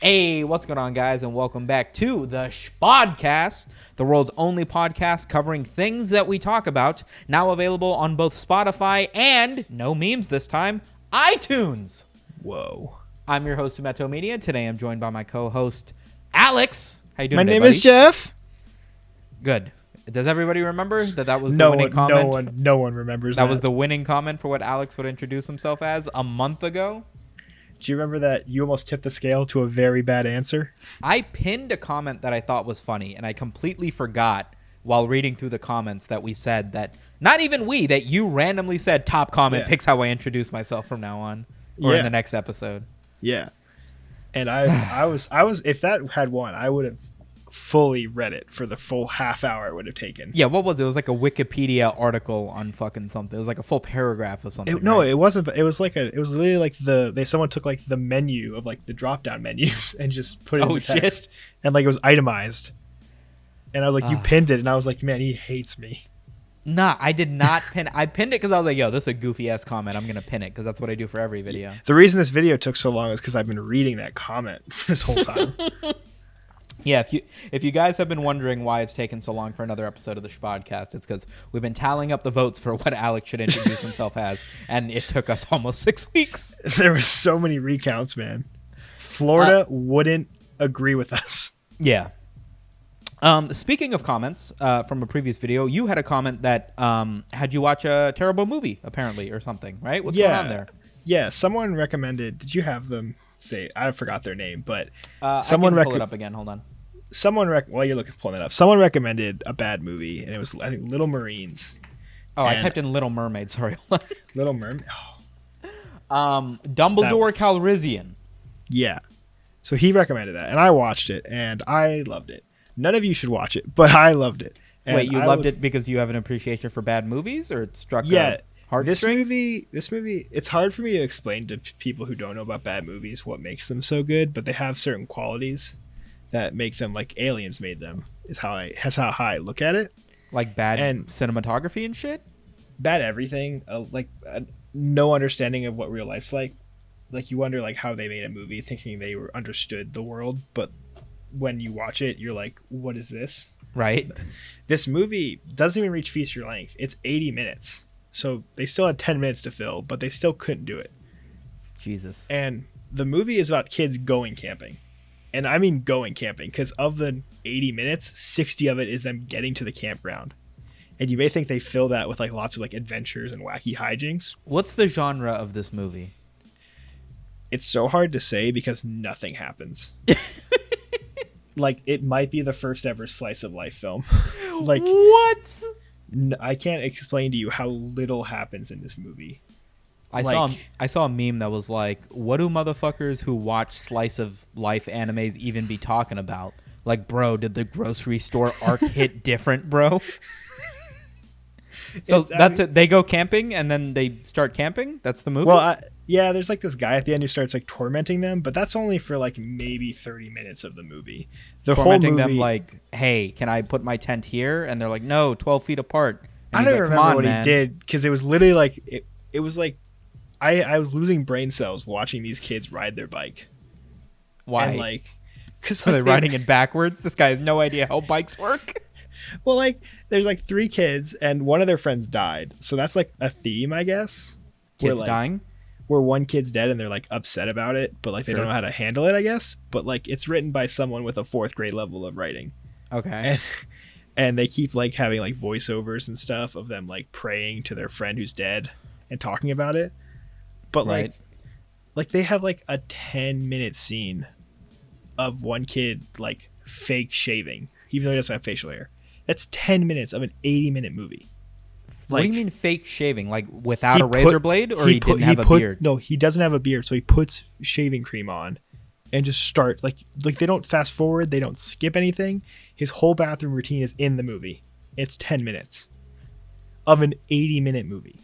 Hey, what's going on, guys, and welcome back to the Shpodcast, the world's only podcast covering things that we talk about, now available on both Spotify and, no memes this time, iTunes. Whoa. I'm your host, SumitoMedia. Today I'm joined by my co-host, Alex. How you doing today, buddy? My name is Jeff. Good. Does everybody remember that was the winning comment? No one remembers that. That was the winning comment for what Alex would introduce himself as a month ago. Do you remember that you almost tipped the scale to a very bad answer? I pinned a comment that I thought was funny, and I completely forgot while reading through the comments that we said that, not even we, that you randomly said top comment picks how I introduce myself from now on or in the next episode. Yeah. And I was if that had won, I would have fully read it for the full half hour it would have taken. Yeah, what was it? It was like a Wikipedia article on fucking something. It was like a full paragraph of something. It wasn't. It was literally like someone took like the menu of like the drop down menus and just put it in the text. Shit. And like it was itemized. And I was like, you pinned it, and I was like, man, he hates me. Nah, I did not pin. I pinned it because I was like, yo, this is a goofy ass comment. I'm gonna pin it because that's what I do for every video. The reason this video took so long is because I've been reading that comment this whole time. Yeah, if you guys have been wondering why it's taken so long for another episode of the Shpodcast, it's because we've been tallying up the votes for what Alex should introduce himself as, and it took us almost 6 weeks. There were so many recounts, man. Florida wouldn't agree with us. Yeah. Speaking of comments from a previous video, you had a comment that had you watch a terrible movie, apparently, or something, right? What's going on there? Yeah, someone recommended. Did you have them say? I forgot their name, but someone pull it up again. Hold on. While you're pulling it up, someone recommended a bad movie, and it was, I think, Little Marines. Oh, I typed in Little Mermaid. Sorry. Little Mermaid. Dumbledore Calrissian. Yeah. So he recommended that, and I watched it, and I loved it. None of you should watch it, but I loved it. And wait, you loved it because you have an appreciation for bad movies, or it struck a heartstring? This movie, it's hard for me to explain to people who don't know about bad movies what makes them so good, but they have certain qualities that make them like aliens made them. That's how I look at it. Like bad cinematography and shit? Bad everything. No understanding of what real life's like. Like, you wonder like how they made a movie thinking they understood the world, but when you watch it, you're like, what is this? Right. This movie doesn't even reach feature length. It's 80 minutes. So they still had 10 minutes to fill, but they still couldn't do it. Jesus. And the movie is about kids going camping. And I mean going camping, because of the 80 minutes, 60 of it is them getting to the campground. And you may think they fill that with like lots of like adventures and wacky hijinks. What's the genre of this movie? It's so hard to say because nothing happens. Like, it might be the first ever slice of life film. Like, what? I can't explain to you how little happens in this movie. I saw a meme that was like, what do motherfuckers who watch slice of life animes even be talking about? Like, bro, did the grocery store arc hit different, bro? So it. They go camping and then they start camping? That's the movie? Well, yeah, there's like this guy at the end who starts like tormenting them, but that's only for like maybe 30 minutes of the movie. Tormenting them like, hey, can I put my tent here? And they're like, no, 12 feet apart. And I don't remember what he did, because it was literally like, it was like, I was losing brain cells watching these kids ride their bike. Why? And like, because they're riding it backwards? This guy has no idea how bikes work. Well, like, there's like 3 kids, and one of their friends died. So that's like a theme, I guess. Kids dying? Where one kid's dead and they're like upset about it, but like they don't know how to handle it, I guess. But like, it's written by someone with a 4th grade level of writing. Okay. And they keep like having like voiceovers and stuff of them like praying to their friend who's dead and talking about it. But like they have like a 10-minute scene of one kid like fake shaving, even though he doesn't have facial hair. That's 10 minutes of an 80-minute movie. What do you mean fake shaving? Like without a razor blade, or he didn't have a beard? No, he doesn't have a beard, so he puts shaving cream on and just start like they don't fast forward, they don't skip anything. His whole bathroom routine is in the movie. It's 10 minutes of an 80-minute movie.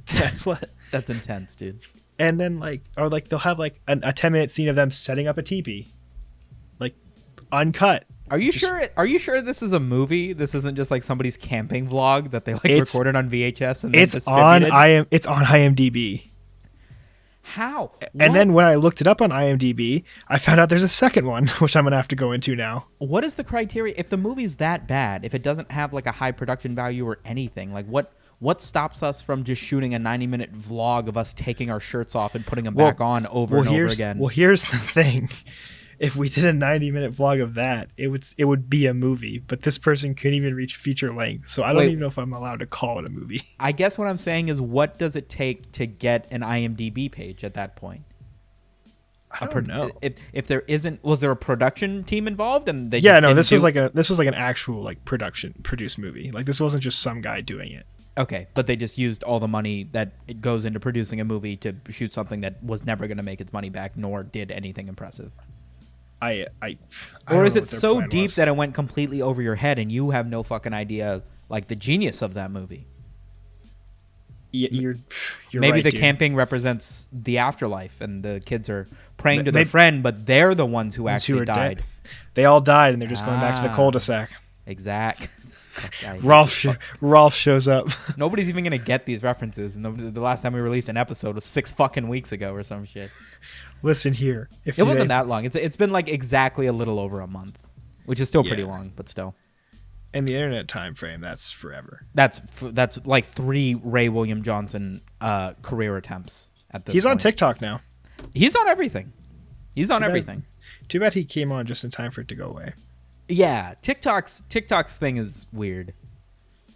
That's intense, dude. And then they'll have like a 10-minute scene of them setting up a teepee, like uncut. Are you sure this is a movie? This isn't just like somebody's camping vlog that they like recorded on VHS and then it's on IMDb. How? And then when I looked it up on IMDb, I found out there's a second one, which I'm going to have to go into now. What is the criteria? If the movie's that bad, if it doesn't have like a high production value or anything, like what stops us from just shooting a 90-minute vlog of us taking our shirts off and putting them back on over and over again? Well, here's the thing. If we did a 90-minute vlog of that, it would be a movie. But this person couldn't even reach feature length, so I don't even know if I'm allowed to call it a movie. I guess what I'm saying is, what does it take to get an IMDb page at that point? I don't know. If there isn't, was there a production team involved? And they this was like an actual like produced movie. Like this wasn't just some guy doing it. Okay, but they just used all the money that it goes into producing a movie to shoot something that was never going to make its money back, nor did anything impressive. Or is it so deep that it went completely over your head and you have no fucking idea, like, the genius of that movie? You're maybe right, the dude. camping represents the afterlife and the kids are praying to their friend, but they're the ones who actually died. Dead. They all died and they're just going back to the cul-de-sac. Exact. Rolf shows up. Nobody's even gonna get these references. And the last time we released an episode was 6 fucking weeks ago or some shit. Listen here. It wasn't that long. It's been like exactly a little over a month, which is still pretty long, but still. In the internet time frame, that's forever. That's like 3 Ray William Johnson career attempts at this. He's point. on TikTok now. He's on everything. He's on everything. Too bad he came on just in time for it to go away. Yeah, TikTok's thing is weird.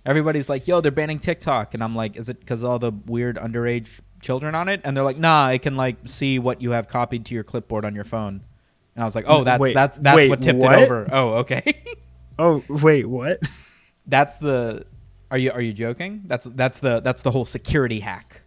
Everybody's like, yo, they're banning TikTok. And I'm like, is it because all the weird underage children on it? And they're like, nah, it can like see what you have copied to your clipboard on your phone. And I was like, oh, that's what tipped it over. Oh, okay. Oh, wait, what? That's the Are you joking? That's the whole security hack.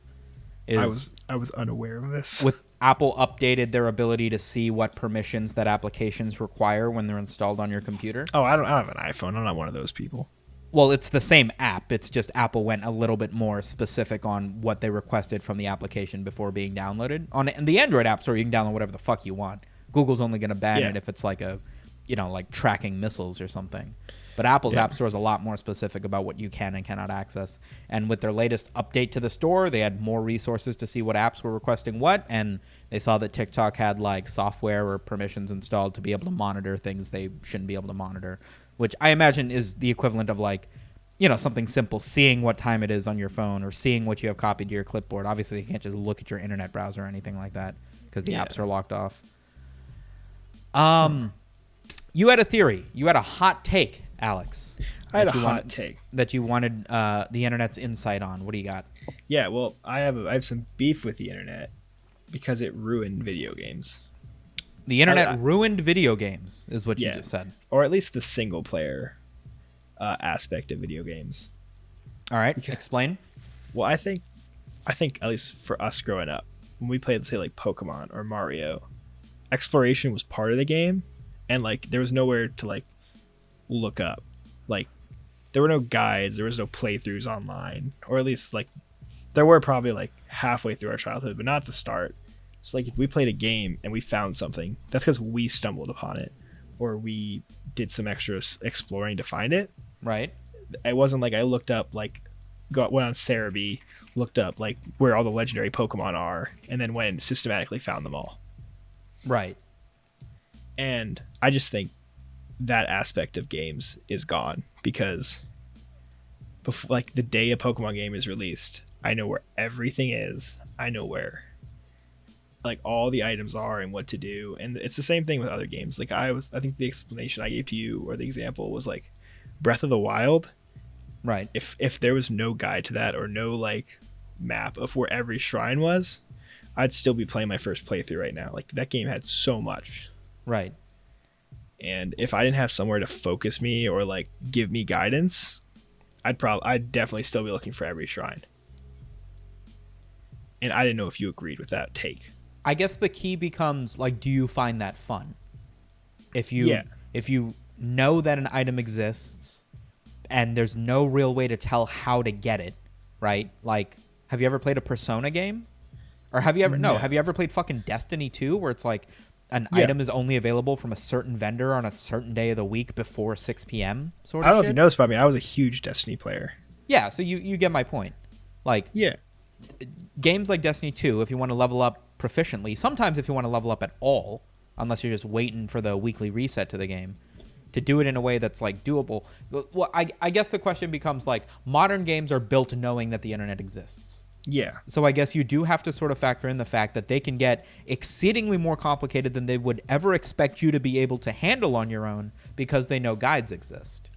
I was unaware of this. With Apple updated their ability to see what permissions that applications require when they're installed on your computer. Oh, I don't have an iPhone. I'm not one of those people. Well, it's the same app. It's just Apple went a little bit more specific on what they requested from the application before being downloaded. On the Android App Store, you can download whatever the fuck you want. Google's only going to ban it if it's like like tracking missiles or something. But Apple's App Store is a lot more specific about what you can and cannot access. And with their latest update to the store, they had more resources to see what apps were requesting what. And they saw that TikTok had like software or permissions installed to be able to monitor things they shouldn't be able to monitor, which I imagine is the equivalent of like, something simple, seeing what time it is on your phone or seeing what you have copied to your clipboard. Obviously, you can't just look at your internet browser or anything like that because the apps are locked off. You had a theory. You had a hot take, Alex. I had a hot take that you wanted the internet's insight on. What do you got? Yeah, well, I have some beef with the internet because it ruined video games. The internet ruined video games, is what you just said. Or at least the single player aspect of video games. All right, explain. Well, I think at least for us growing up, when we played, say, like Pokemon or Mario, exploration was part of the game, and like there was nowhere to like look up. Like there were no guides, there was no playthroughs online, or at least like there were probably like halfway through our childhood, but not at the start. So like if we played a game and we found something, that's because we stumbled upon it or we did some extra exploring to find it. Right. It wasn't like I looked up, like went on Cerebi, looked up like where all the legendary Pokemon are, and then went and systematically found them all. Right. And I just think that aspect of games is gone because before, like the day a Pokemon game is released, I know where everything is. I know where like all the items are and what to do. And it's the same thing with other games. Like I think the explanation I gave to you or the example was like Breath of the Wild. Right. If there was no guide to that or no like map of where every shrine was, I'd still be playing my first playthrough right now. Like that game had so much. Right. And if I didn't have somewhere to focus me or like give me guidance, I'd definitely still be looking for every shrine. And I didn't know if you agreed with that take. I guess the key becomes like, do you find that fun? If you know that an item exists and there's no real way to tell how to get it, right? Like, have you ever played a Persona game? Or have you ever played fucking Destiny 2 where it's like an item is only available from a certain vendor on a certain day of the week before 6 p.m. sort of I don't know shit? if you noticed about me. I was a huge Destiny player. Yeah, so you get my point. Like, games like Destiny 2, if you want to level up proficiently. Sometimes if you want to level up at all, unless you're just waiting for the weekly reset to the game, to do it in a way that's like doable. Well, I guess the question becomes like, modern games are built knowing that the internet exists. Yeah. So I guess you do have to sort of factor in the fact that they can get exceedingly more complicated than they would ever expect you to be able to handle on your own because they know guides exist.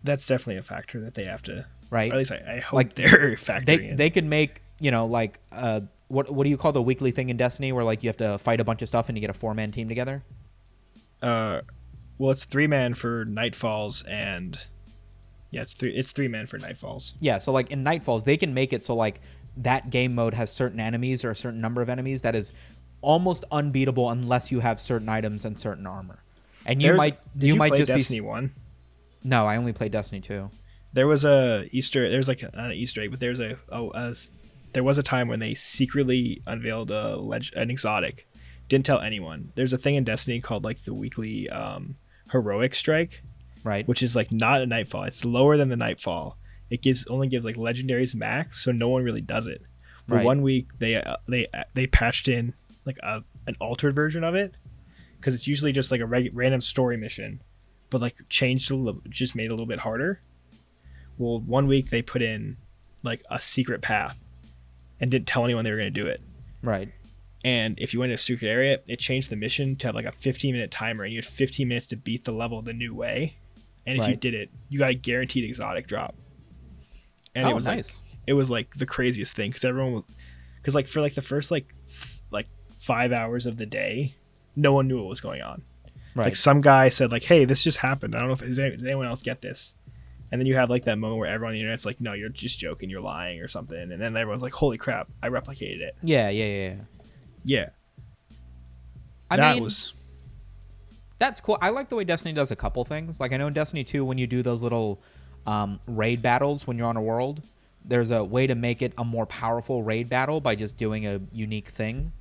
That's definitely a factor that they have to, right? Or at least I hope like, they're factoring in. They could make, you know, like what do you call the weekly thing in Destiny where like you have to fight a bunch of stuff and you get a 4-man team together? Well, it's 3-man for Nightfalls, and yeah, it's 3-man for Nightfalls. Yeah, so like in Nightfalls, they can make it so like that game mode has certain enemies or a certain number of enemies that is almost unbeatable unless you have certain items and certain armor. And you might just Destiny 1? No, I only played Destiny 2. There was a Easter. There was like not an Easter egg, but there was a time when they secretly unveiled an exotic. Didn't tell anyone. There's a thing in Destiny called like the weekly heroic strike, right? Which is like not a nightfall. It's lower than the nightfall. It only gives like legendaries max, so no one really does it. But right. One week they patched in like an altered version of it, because it's usually just like a random story mission, but like just made it a little bit harder. Well, 1 week they put in like a secret path and didn't tell anyone they were going to do it. Right. And if you went to a secret area, it changed the mission to have like a 15-minute timer, and you had 15 minutes to beat the level the new way. And if you did it, you got a guaranteed exotic drop. And it was nice. It was like the craziest thing, because everyone was, because like for like the first like 5 hours of the day, no one knew what was going on. Right. Like some guy said like, "Hey, this just happened. I don't know if did anyone else get this." And then you have like that moment where everyone on the internet's like, "No, you're just joking. You're lying or something." And then everyone's like, "Holy crap! I replicated it." Yeah. Yeah. That's cool. I like the way Destiny does a couple things. Like I know in Destiny 2, when you do those little raid battles when you're on a world, there's a way to make it a more powerful raid battle by just doing a unique thing.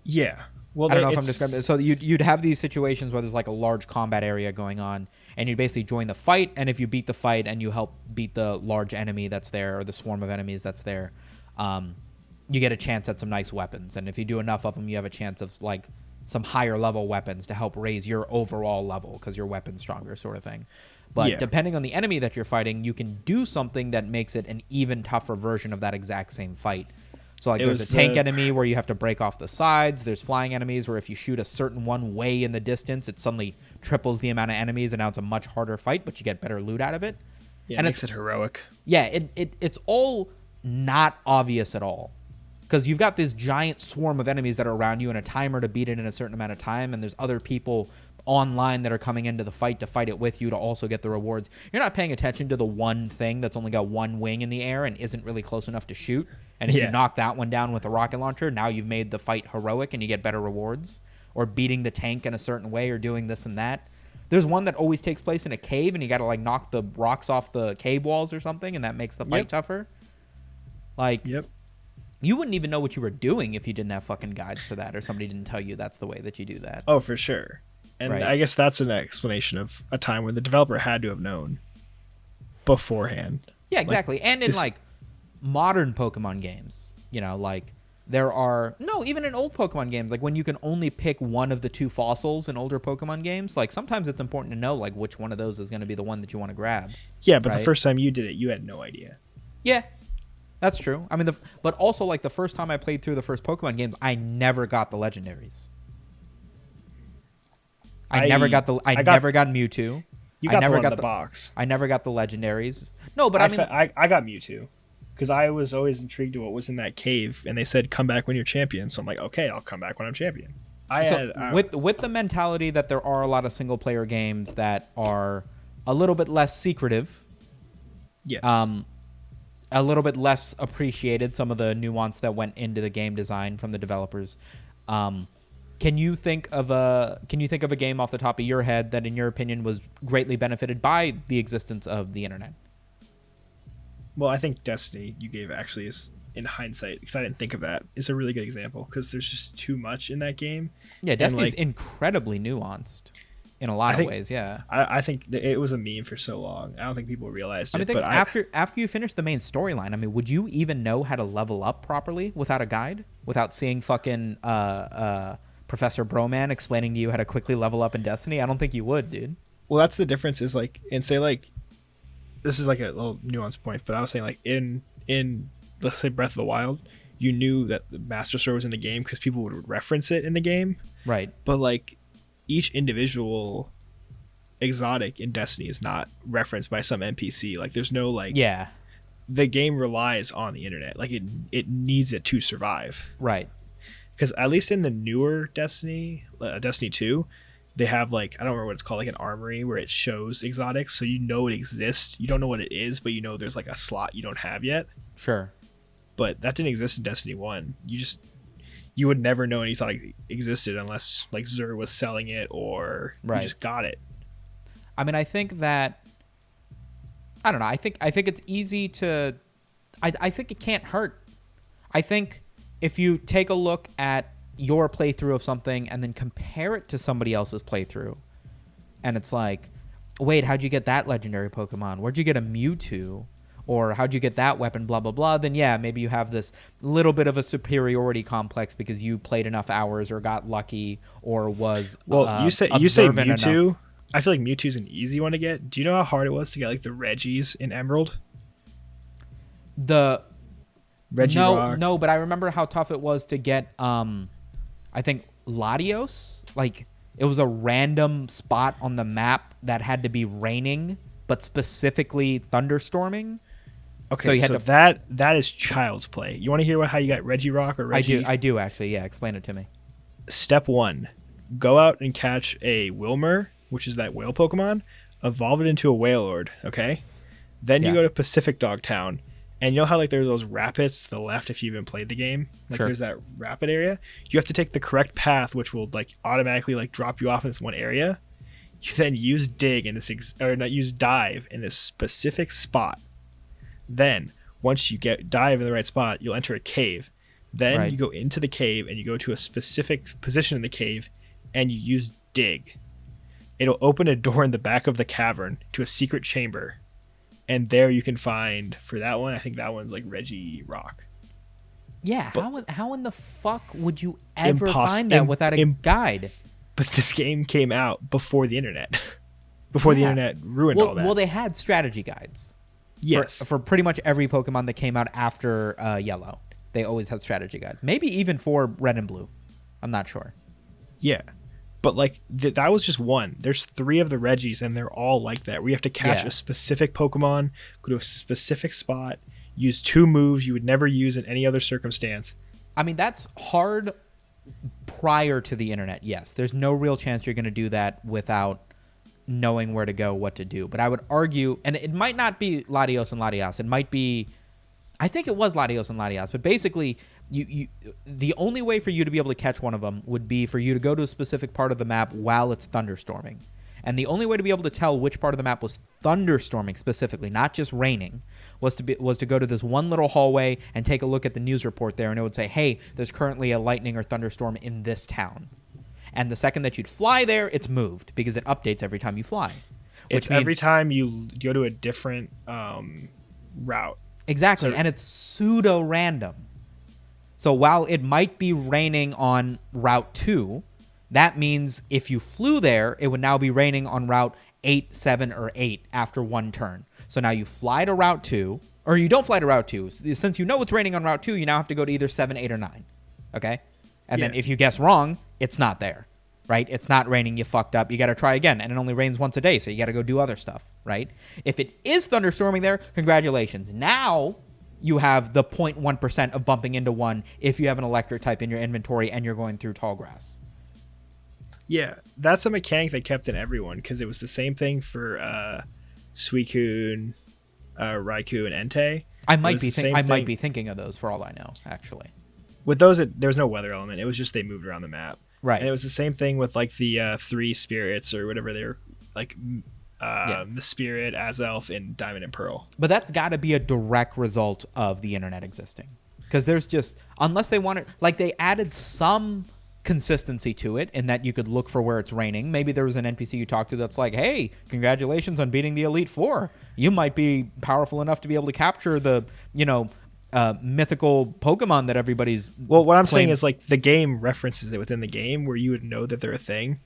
Yeah. Well, I don't know if I'm describing it. So you'd have these situations where there's like a large combat area going on, and you basically join the fight, and if you beat the fight and you help beat the large enemy that's there, or the swarm of enemies that's there, you get a chance at some nice weapons. And if you do enough of them, you have a chance of like some higher level weapons to help raise your overall level because your weapon's stronger, sort of thing. But depending on the enemy that you're fighting, you can do something that makes it an even tougher version of that exact same fight. So like there's a tank enemy where you have to break off the sides. There's flying enemies where if you shoot a certain one way in the distance, it suddenly triples the amount of enemies, and now it's a much harder fight, but you get better loot out of it. Yeah, and it makes it heroic. Yeah, it's all not obvious at all. Because you've got this giant swarm of enemies that are around you and a timer to beat it in a certain amount of time, and there's other people online that are coming into the fight to fight it with you to also get the rewards. You're not paying attention to the one thing that's only got one wing in the air and isn't really close enough to shoot. And if you knock that one down with a rocket launcher, now you've made the fight heroic and you get better rewards. Or beating the tank in a certain way or doing this and that. There's one that always takes place in a cave, and you got to like knock the rocks off the cave walls or something, and that makes the fight tougher. Like, you wouldn't even know what you were doing if you didn't have fucking guides for that, or somebody didn't tell you that's the way that you do that. Oh, for sure. And I guess that's an explanation of a time when the developer had to have known beforehand. Yeah, exactly. Like, and in like modern Pokemon games, you know, like there are even in old Pokemon games, like when you can only pick one of the two fossils in older Pokemon games, like sometimes it's important to know like which one of those is going to be the one that you want to grab. Yeah, but the first time you did it, you had no idea. Yeah. That's true. I mean, but also like the first time I played through the first Pokemon games, I never got the legendaries. I never got Mewtwo. You got the one in the box. I never got the legendaries. No, but I got Mewtwo because I was always intrigued to what was in that cave, and they said come back when you're champion. So I'm like, okay, I'll come back when I'm champion. With the mentality that there are a lot of single player games that are a little bit less secretive. Yes. A little bit less appreciated, some of the nuance that went into the game design from the developers. Can you think of a game off the top of your head that, in your opinion, was greatly benefited by the existence of the internet? Well, I think Destiny you gave actually is, in hindsight, because I didn't think of that, is a really good example because there's just too much in that game. Yeah, Destiny's incredibly nuanced in a lot of ways. Yeah, I think it was a meme for so long. I don't think people realized it. But after you finish the main storyline, I mean, would you even know how to level up properly without a guide? without seeing fucking Professor Broman explaining to you how to quickly level up in Destiny? I don't think you would, dude. Well, that's the difference. Is like, and say like, this is like a little nuance point, but I was saying like in let's say Breath of the Wild, you knew that the Master Sword was in the game because people would reference it in the game. Right. But like each individual exotic in Destiny is not referenced by some NPC. Like there's no like, yeah, the game relies on the internet. Like it needs it to survive. Right. Because at least in the newer Destiny 2, they have like, I don't remember what it's called, like an armory where it shows exotics, so you know it exists. You don't know what it is, but you know there's like a slot you don't have yet. Sure. But that didn't exist in Destiny 1. You would never know any exotic existed unless like Xur was selling it or you just got it. I mean, I think that, I don't know. I think it's easy to, I think it can't hurt. I think if you take a look at your playthrough of something and then compare it to somebody else's playthrough, and it's like, wait, how'd you get that legendary Pokemon? Where'd you get a Mewtwo? Or how'd you get that weapon? Blah, blah, blah. Then yeah, maybe you have this little bit of a superiority complex because you played enough hours or got lucky or was you say Mewtwo. Enough. I feel like Mewtwo's an easy one to get. Do you know how hard it was to get like the Reggies in Emerald? The Regirock. No, but I remember how tough it was to get I think Latios. Like it was a random spot on the map that had to be raining, but specifically thunderstorming. Okay, so you had so to that is child's play. You want to hear how you got Regirock or Reggie? I do actually. Yeah, explain it to me. Step 1, go out and catch a Wilmer, which is that whale Pokemon, evolve it into a Wailord, okay? Then you go to Pacific Dog Town, and you know how like there's those rapids to the left if you even played the game? Like there's that rapid area. You have to take the correct path, which will like automatically like drop you off in this one area. You then use dig in this use dive in this specific spot. Then once you get dive in the right spot, you'll enter a cave. Then you go into the cave and you go to a specific position in the cave and you use dig. It'll open a door in the back of the cavern to a secret chamber. And there you can find, for that one, I think that one's like Regirock. Yeah, but how in the fuck would you ever find that without a guide? But this game came out before the internet. Before the internet ruined all that. Well, they had strategy guides. Yes. For pretty much every Pokemon that came out after Yellow. They always had strategy guides. Maybe even for Red and Blue. I'm not sure. Yeah. But like that was just one. There's 3 of the Reggies and they're all like that. Where you have to catch a specific Pokemon, go to a specific spot, use 2 moves you would never use in any other circumstance. I mean, that's hard prior to the internet, yes. There's no real chance you're going to do that without knowing where to go, what to do. But I would argue, and it might not be Latios and Latias. It might be, I think it was Latios and Latias. But basically, the only way for you to be able to catch one of them would be for you to go to a specific part of the map while it's thunderstorming. And the only way to be able to tell which part of the map was thunderstorming specifically, not just raining, was to go to this one little hallway and take a look at the news report there, and it would say, hey, there's currently a lightning or thunderstorm in this town. And the second that you'd fly there, it's moved because it updates every time you fly. It's every time you go to a different route. Exactly, and it's pseudo-random. So while it might be raining on Route 2, that means if you flew there, it would now be raining on Route 8, 7, or 8 after one turn. So now you fly to Route 2, or you don't fly to Route 2. Since you know it's raining on Route 2, you now have to go to either 7, 8, or 9. Okay? And then if you guess wrong, it's not there, right? It's not raining, you fucked up. You got to try again, and it only rains once a day, so you got to go do other stuff, right? If it is thunderstorming there, congratulations. Now you have the 0.1% of bumping into one if you have an electric type in your inventory and you're going through tall grass. Yeah, that's a mechanic they kept in everyone because it was the same thing for Suicune, Raikou, and Entei. I might be thinking of those for all I know, actually. With those, there was no weather element. It was just they moved around the map. Right. And it was the same thing with like the 3 spirits or whatever they were, like Spirit, Azelf, and Diamond and Pearl. But that's got to be a direct result of the internet existing. Because there's just, unless they wanted, like they added some consistency to it in that you could look for where it's raining. Maybe there was an NPC you talked to that's like, hey, congratulations on beating the Elite Four. You might be powerful enough to be able to capture the, mythical Pokemon that everybody's. Well, what I'm saying is like the game references it within the game where you would know that they're a thing,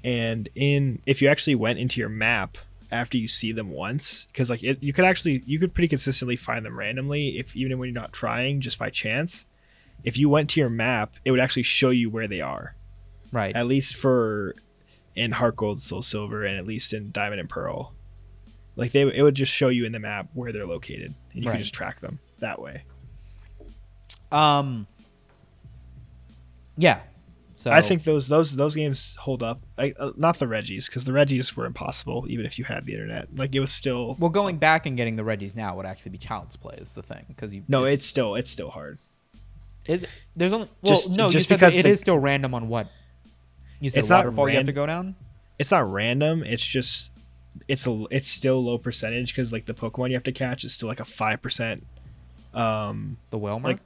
and if you actually went into your map after you see them once, because like you could pretty consistently find them randomly even when you're not trying, just by chance. If you went to your map, it would actually show you where they are. Right. At least in Heart Gold, Soul Silver, and at least in Diamond and Pearl. Like it would just show you in the map where they're located, and you could just track them that way. Yeah. So I think those games hold up. Not the Regis, because the Regis were impossible even if you had the internet. Like it was still. Well, going back and getting the Regis now would actually be child's play is the thing, because it's still hard. Is there's only just because it is still random on what you said, it's waterfall you have to go down. It's not random. It's just it's still low percentage, because like the Pokemon you have to catch is still like a 5%. The whale mark. Like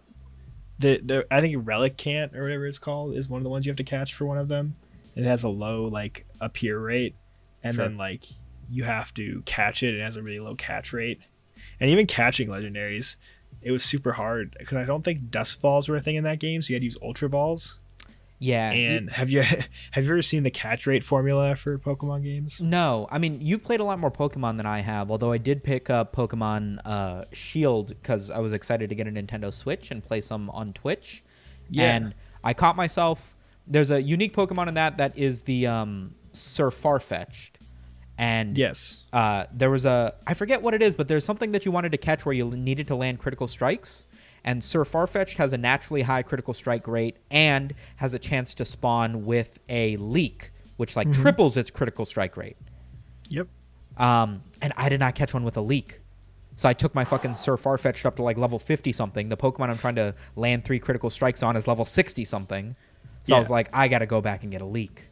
the I think Relicanth or whatever it's called is one of the ones you have to catch for one of them, and it has a low like appear rate, and then like you have to catch it. It has a really low catch rate, and even catching legendaries, it was super hard because I don't think dust balls were a thing in that game, so you had to use ultra balls. Yeah. And have you ever seen the catch rate formula for Pokemon games? No. I mean, you've played a lot more Pokemon than I have, although I did pick up Pokemon Shield because I was excited to get a Nintendo Switch and play some on Twitch. Yeah. And I caught myself. There's a unique Pokemon in that is the Sir Farfetch'd. And yes, there was I forget what it is, but there's something that you wanted to catch where you needed to land critical strikes. And Sir Farfetch'd has a naturally high critical strike rate and has a chance to spawn with a leak, which like triples its critical strike rate. Yep. And I did not catch one with a leak. So I took my fucking Sir Farfetch'd up to like level 50 something. The Pokemon I'm trying to land 3 critical strikes on is level 60 something. So I was like, I got to go back and get a leak.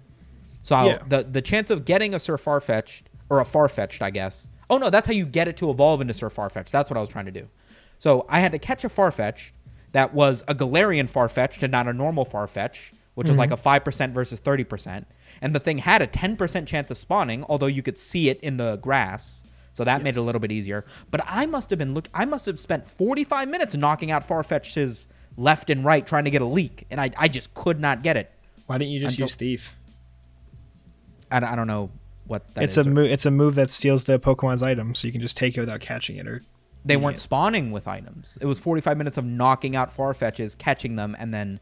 So the chance of getting a Sir Farfetch'd, or a Farfetch'd, I guess. Oh no, that's how you get it to evolve into Sir Farfetch'd. That's what I was trying to do. So I had to catch a Farfetch'd that was a Galarian Farfetch'd and not a normal Farfetch'd, which was like a 5% versus 30%. And the thing had a 10% chance of spawning, although you could see it in the grass. So that made it a little bit easier. But I must have spent 45 minutes knocking out Farfetch'ds left and right trying to get a leak, and I just could not get it. Why didn't you just use Thief? I don't know what that is. It's a move that steals the Pokemon's item, so you can just take it without catching it. Or they weren't spawning with items. It was 45 minutes of knocking out Farfetch'ds, catching them, and then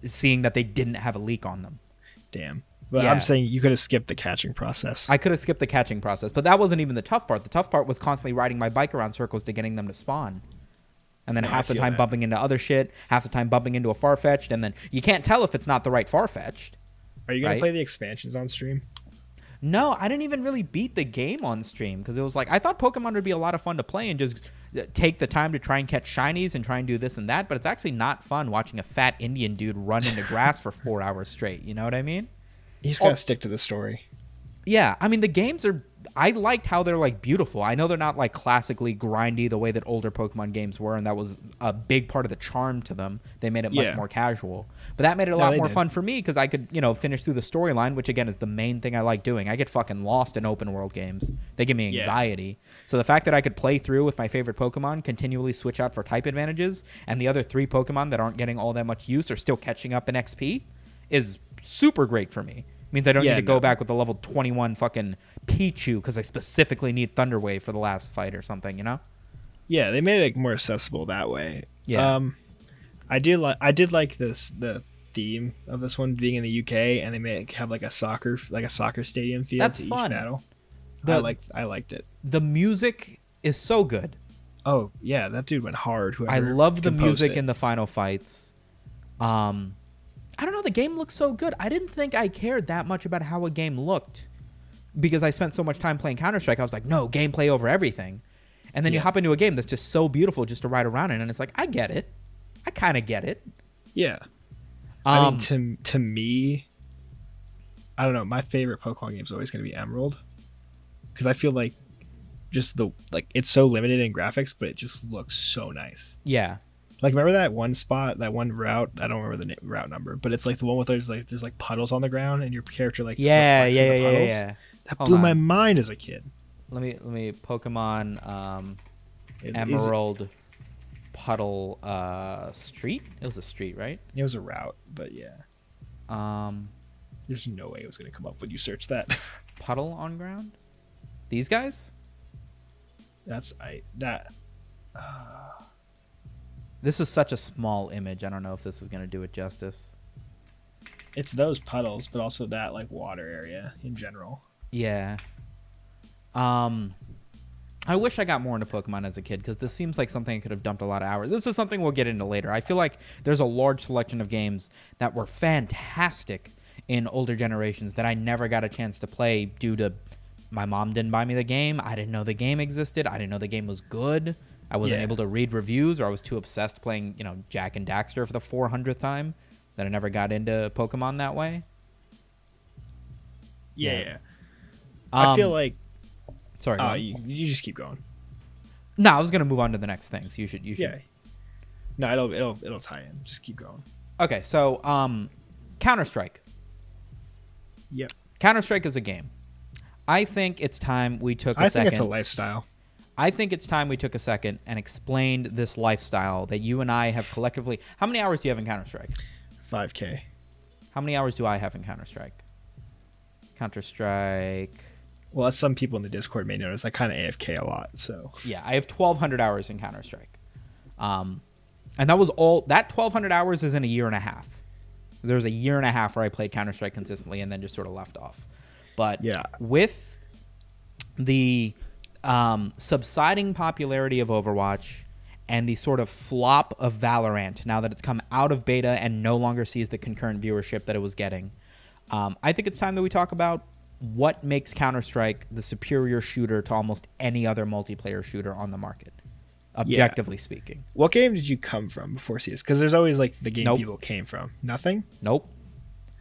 seeing that they didn't have a leak on them. Damn. But I'm saying you could have skipped the catching process. I could have skipped the catching process, but that wasn't even the tough part. The tough part was constantly riding my bike around circles to getting them to spawn. And then half the time bumping into other shit, half the time bumping into a Farfetch'd, and then you can't tell if it's not the right Farfetch'd. Are you going to play the expansions on stream? No, I didn't even really beat the game on stream because it was like I thought Pokemon would be a lot of fun to play and just take the time to try and catch shinies and try and do this and that, but it's actually not fun watching a fat Indian dude run into grass for 4 hours straight. You know what I mean? You just got to stick to the story. Yeah, I mean the games are. I liked how they're like beautiful. I know they're not like classically grindy the way that older Pokemon games were, and that was a big part of the charm to them. They made it much more casual, but that made it a lot more fun for me because I could, finish through the storyline, which again is the main thing I like doing. I get fucking lost in open world games. They give me anxiety. So the fact that I could play through with my favorite Pokemon, continually switch out for type advantages, and the other 3 Pokemon that aren't getting all that much use are still catching up in XP is super great for me. Means I don't need to go back with the level 21 fucking Pichu because I specifically need Thunder Wave for the last fight or something, Yeah, they made it more accessible that way. Yeah. I did like the theme of this one being in the UK, and they made it have like a soccer stadium feel. That's to fun. Each battle. I liked it. The music is so good. Oh yeah, that dude went hard. I love the music in the final fights. I don't know. The game looks so good. I didn't think I cared that much about how a game looked because I spent so much time playing Counter-Strike. I was like, no, gameplay over everything. And then you hop into a game that's just so beautiful just to ride around in, and it's like, I get it. I kind of get it. Yeah. I mean, to me, I don't know. My favorite Pokemon game is always going to be Emerald because I feel like it's so limited in graphics, but it just looks so nice. Yeah. Like, remember that one spot, that one route? I don't remember the route number, but it's like the one with there's like puddles on the ground, and your character reflects the puddles. That blew my mind as a kid. Let me Pokemon Emerald puddle street. It was a street, right? It was a route, but yeah. Um, There's no way it was going to come up when you search that. puddle on ground. These guys. This is such a small image. I don't know if this is going to do it justice. It's those puddles, but also that like water area in general. Yeah. I wish I got more into Pokemon as a kid because this seems like something I could have dumped a lot of hours. This is something we'll get into later. I feel like there's a large selection of games that were fantastic in older generations that I never got a chance to play due to my mom didn't buy me the game. I didn't know the game existed. I didn't know the game was good. I wasn't able to read reviews, or I was too obsessed playing, Jack and Daxter for the 400th time that I never got into Pokemon that way. Yeah. I feel like... Sorry. You just keep going. No, I was going to move on to the next thing, so you should. Yeah. No, it'll tie in. Just keep going. Okay, so Counter-Strike. Yep. Counter-Strike is a game. I think it's time we took a second. I think it's a lifestyle. I think it's time we took a second and explained this lifestyle that you and I have collectively... How many hours do you have in Counter-Strike? 5K. How many hours do I have in Counter-Strike? Counter-Strike... Well, as some people in the Discord may notice, I kind of AFK a lot, so... Yeah, I have 1,200 hours in Counter-Strike. And that was all... That 1,200 hours is in a year and a half. There was a year and a half where I played Counter-Strike consistently and then just sort of left off. But with the subsiding popularity of Overwatch and the sort of flop of Valorant, now that it's come out of beta and no longer sees the concurrent viewership that it was getting, I think it's time that we talk about what makes Counter-Strike the superior shooter to almost any other multiplayer shooter on the market, objectively speaking. What game did you come from before CS? Because there's always like the game people came from. Nothing? Nope.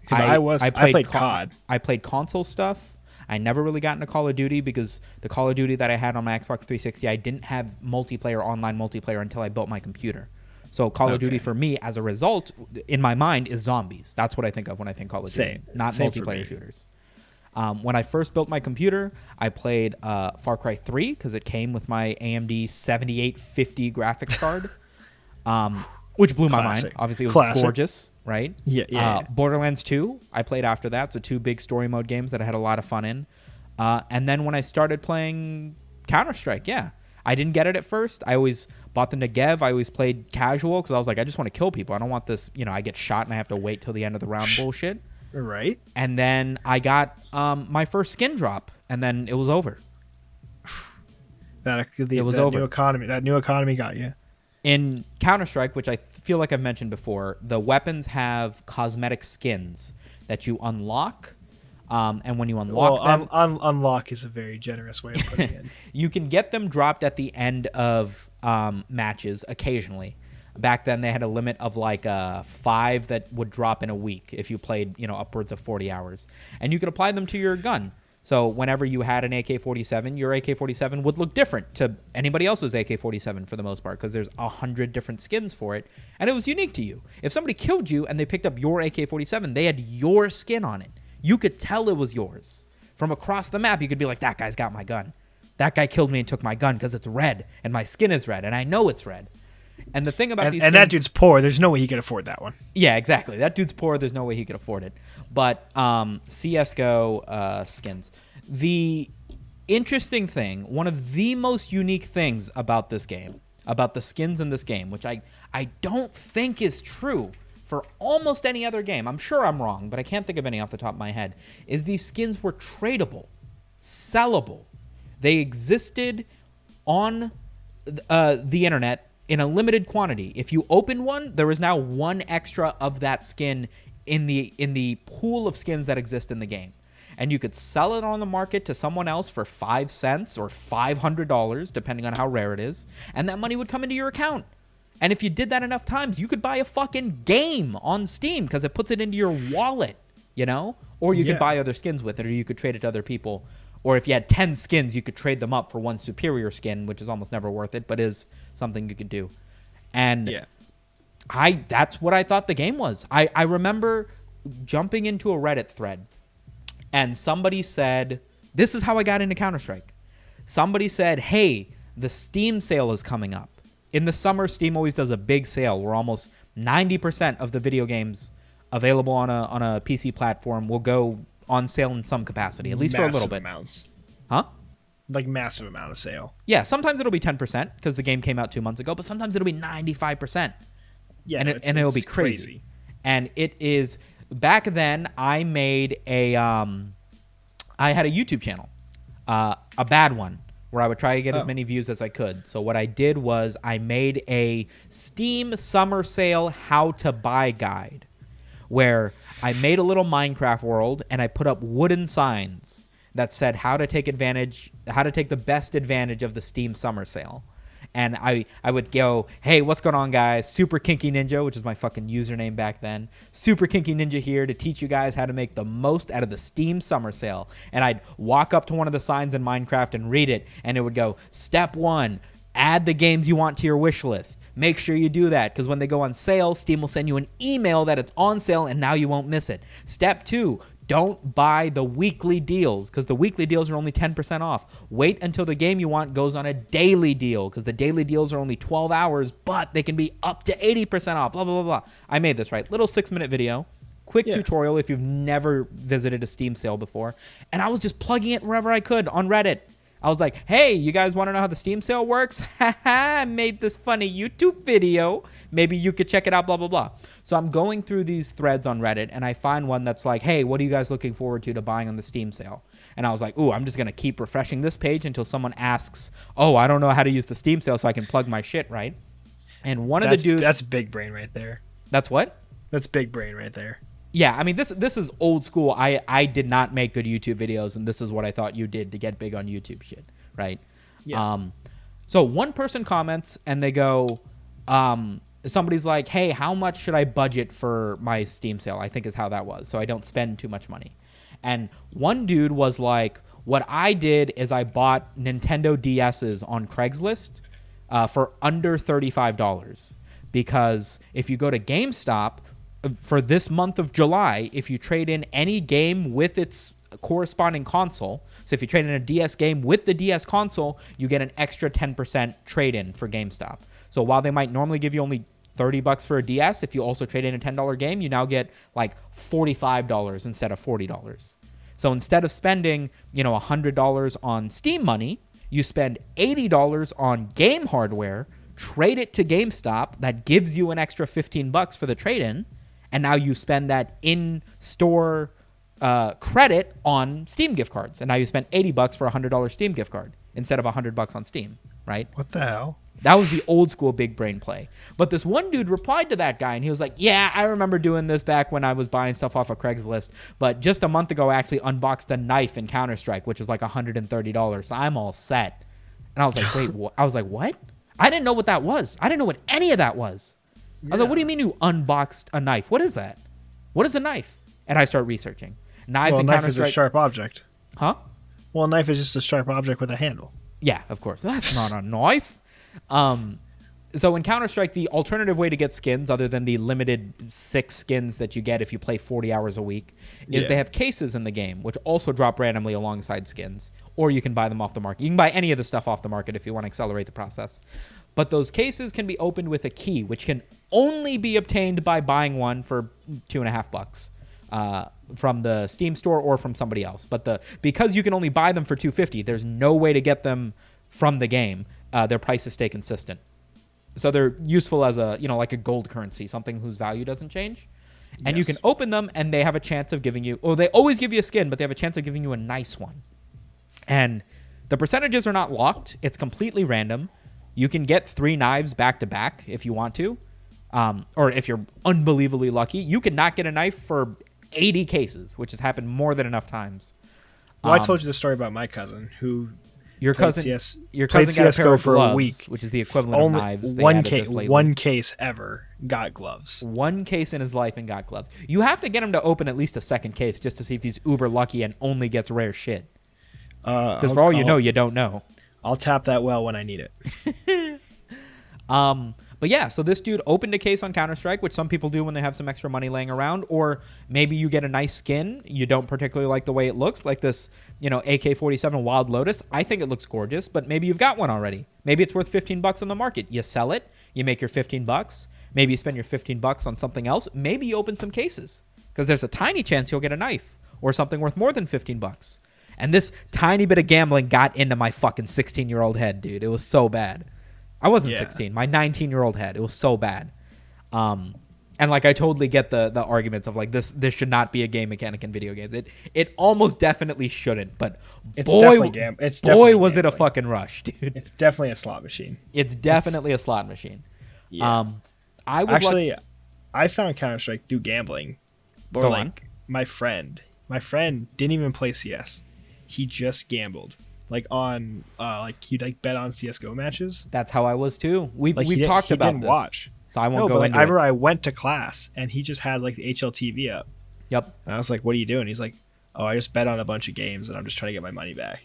Because I played COD. I played console stuff. I never really got into Call of Duty because the Call of Duty that I had on my Xbox 360, I didn't have online multiplayer until I built my computer. So Call of Duty for me, as a result, in my mind, is zombies. That's what I think of when I think Call of Duty, not multiplayer shooters. When I first built my computer, I played Far Cry 3 because it came with my AMD 7850 graphics card, which blew my mind. Obviously, it was gorgeous, right? Yeah. Borderlands 2, I played after that. So 2 big story mode games that I had a lot of fun in. And then when I started playing Counter-Strike, I didn't get it at first. I always bought the Negev. I always played casual because I was like, I just want to kill people. I don't want this, I get shot and I have to wait till the end of the round bullshit. Right. And then I got my first skin drop, and then it was over. That new economy got you. In Counter-Strike, which I feel like I've mentioned before, the weapons have cosmetic skins that you unlock. And when you unlock them... unlock is a very generous way of putting it. You can get them dropped at the end of matches occasionally. Back then, they had a limit of like 5 that would drop in a week if you played, upwards of 40 hours. And you could apply them to your gun. So whenever you had an AK-47, your AK-47 would look different to anybody else's AK-47 for the most part because there's 100 different skins for it. And it was unique to you. If somebody killed you and they picked up your AK-47, they had your skin on it. You could tell it was yours. From across the map, you could be like, that guy's got my gun. That guy killed me and took my gun because it's red and my skin is red and I know it's red. And the thing about these skins, that dude's poor. There's no way he could afford that one. Yeah, exactly. That dude's poor. There's no way he could afford it. But Csgo Skins. The interesting thing, one of the most unique things about this game, about the skins in this game, which I don't think is true for almost any other game. I'm sure I'm wrong, but I can't think of any off the top of my head, is these skins were tradable, sellable. They existed on the internet in a limited quantity. If you open one, there is now one extra of that skin in the pool of skins that exist in the game. And you could sell it on the market to someone else for 5 cents or $500, depending on how rare it is. And that money would come into your account. And if you did that enough times, you could buy a fucking game on Steam because it puts it into your wallet, Or you could buy other skins with it, or you could trade it to other people. Or if you had 10 skins, you could trade them up for one superior skin, which is almost never worth it, but is something you could do. And that's what I thought the game was. I remember jumping into a Reddit thread, and somebody said, this is how I got into Counter-Strike. Somebody said, hey, the Steam sale is coming up. in the summer, Steam always does a big sale where almost 90% of the video games available on a PC platform will go on sale in some capacity, at least for a little bit. Amounts. Huh? Like massive amount of sale. Yeah, sometimes it'll be 10% because the game came out 2 months ago, but sometimes it'll be 95%. Yeah, and it'll be crazy. And it is, back then I made I had a YouTube channel, a bad one, where I would try to get as many views as I could. So what I did was I made a Steam summer sale how to buy guide, where I made a little Minecraft world and I put up wooden signs that said how to take the best advantage of the Steam summer sale. And I would go, hey, what's going on, guys? Super Kinky Ninja, which is my fucking username back then. Super Kinky Ninja here to teach you guys how to make the most out of the Steam summer sale. And I'd walk up to one of the signs in Minecraft and read it, and it would go, step 1, add the games you want to your wish list. Make sure you do that, because when they go on sale, Steam will send you an email that it's on sale, and now you won't miss it. Step 2, don't buy the weekly deals, because the weekly deals are only 10% off. Wait until the game you want goes on a daily deal, because the daily deals are only 12 hours, but they can be up to 80% off, blah, blah, blah, blah. I made this, right? Little 6-minute video. Quick tutorial if you've never visited a Steam sale before. And I was just plugging it wherever I could on Reddit. I was like, hey, you guys want to know how the Steam sale works? I made this funny YouTube video. Maybe you could check it out, blah, blah, blah. So I'm going through these threads on Reddit, and I find one that's like, hey, what are you guys looking forward to buying on the Steam sale? And I was like, ooh, I'm just going to keep refreshing this page until someone asks, oh, I don't know how to use the Steam sale so I can plug my shit, right? And one of the dudes... That's big brain right there. That's what? That's big brain right there. Yeah, I mean, this is old school. I did not make good YouTube videos, and this is what I thought you did to get big on YouTube shit, right? Yeah. So one person comments, and they go, somebody's like, hey, how much should I budget for my Steam sale? I think is how that was, so I don't spend too much money. And one dude was like, what I did is I bought Nintendo DSs on Craigslist for under $35, because if you go to GameStop, for this month of July, if you trade in any game with its corresponding console, so if you trade in a DS game with the DS console, you get an extra 10% trade-in for GameStop. So while they might normally give you only $30 for a DS, if you also trade in a $10 game, you now get like $45 instead of $40. So instead of spending, $100 on Steam money, you spend $80 on game hardware, trade it to GameStop, that gives you an extra $15 for the trade-in, and now you spend that in-store credit on Steam gift cards. And now you spend $80 for a $100 Steam gift card instead of $100 on Steam, right? What the hell? That was the old school big brain play. But this one dude replied to that guy, and he was like, yeah, I remember doing this back when I was buying stuff off of Craigslist. But just a month ago, I actually unboxed a knife in Counter-Strike, which was like $130. So I'm all set. And I was like, wait, what? I was like, what? I didn't know what that was. I didn't know what any of that was. I was like, what do you mean you unboxed a knife? What is that? What is a knife? And I start researching. Knives in Counter-Strike. A knife is a sharp object. Huh? Well, a knife is just a sharp object with a handle. Yeah, of course. That's not a knife. So in Counter-Strike, the alternative way to get skins, other than the limited 6 skins that you get if you play 40 hours a week, is they have cases in the game, which also drop randomly alongside skins. Or you can buy them off the market. You can buy any of the stuff off the market if you want to accelerate the process. But those cases can be opened with a key, which can only be obtained by buying one for $2.50 from the Steam store or from somebody else. But because you can only buy them for $2.50, there's no way to get them from the game. Their prices stay consistent. So they're useful as like a gold currency, something whose value doesn't change. And you can open them, and they have a chance of giving you, they always give you a skin, but they have a chance of giving you a nice one. And the percentages are not locked. It's completely random. You can get 3 knives back to back if you want to. Or if you're unbelievably lucky, you could not get a knife for 80 cases, which has happened more than enough times. Well, I told you the story about my cousin who your cousin got CSGO a pair of for gloves, a week, which is the equivalent of knives. One case ever got gloves. One case in his life and got gloves. You have to get him to open at least a second case just to see if he's uber lucky and only gets rare shit. Because for all you know, you don't know. I'll tap that well when I need it. But yeah, so this dude opened a case on Counter-Strike, which some people do when they have some extra money laying around, or maybe you get a nice skin. You don't particularly like the way it looks, like this, AK-47 Wild Lotus. I think it looks gorgeous, but maybe you've got one already. Maybe it's worth $15 on the market. You sell it, you make your $15. Maybe you spend your $15 on something else. Maybe you open some cases, because there's a tiny chance you'll get a knife or something worth more than $15. And this tiny bit of gambling got into my fucking 16-year-old head, dude. It was so bad. I wasn't 16. My 19-year-old head. It was so bad. And like I totally get the arguments of like this should not be a game mechanic in video games. It almost definitely shouldn't. But boy, was it a fucking rush, dude. It's definitely a slot machine. It's definitely a slot machine. Yeah. I found Counter-Strike through gambling. Or Go like on. my friend didn't even play CS. He just gambled. Like on he'd like bet on CS:GO matches. That's how I was too. We've talked he about didn't this. Watch. So I won't go into into it. I went to class and he just had like the HLTV up. Yep. And I was like, "What are you doing?" He's like, "Oh, I just bet on a bunch of games and I'm just trying to get my money back."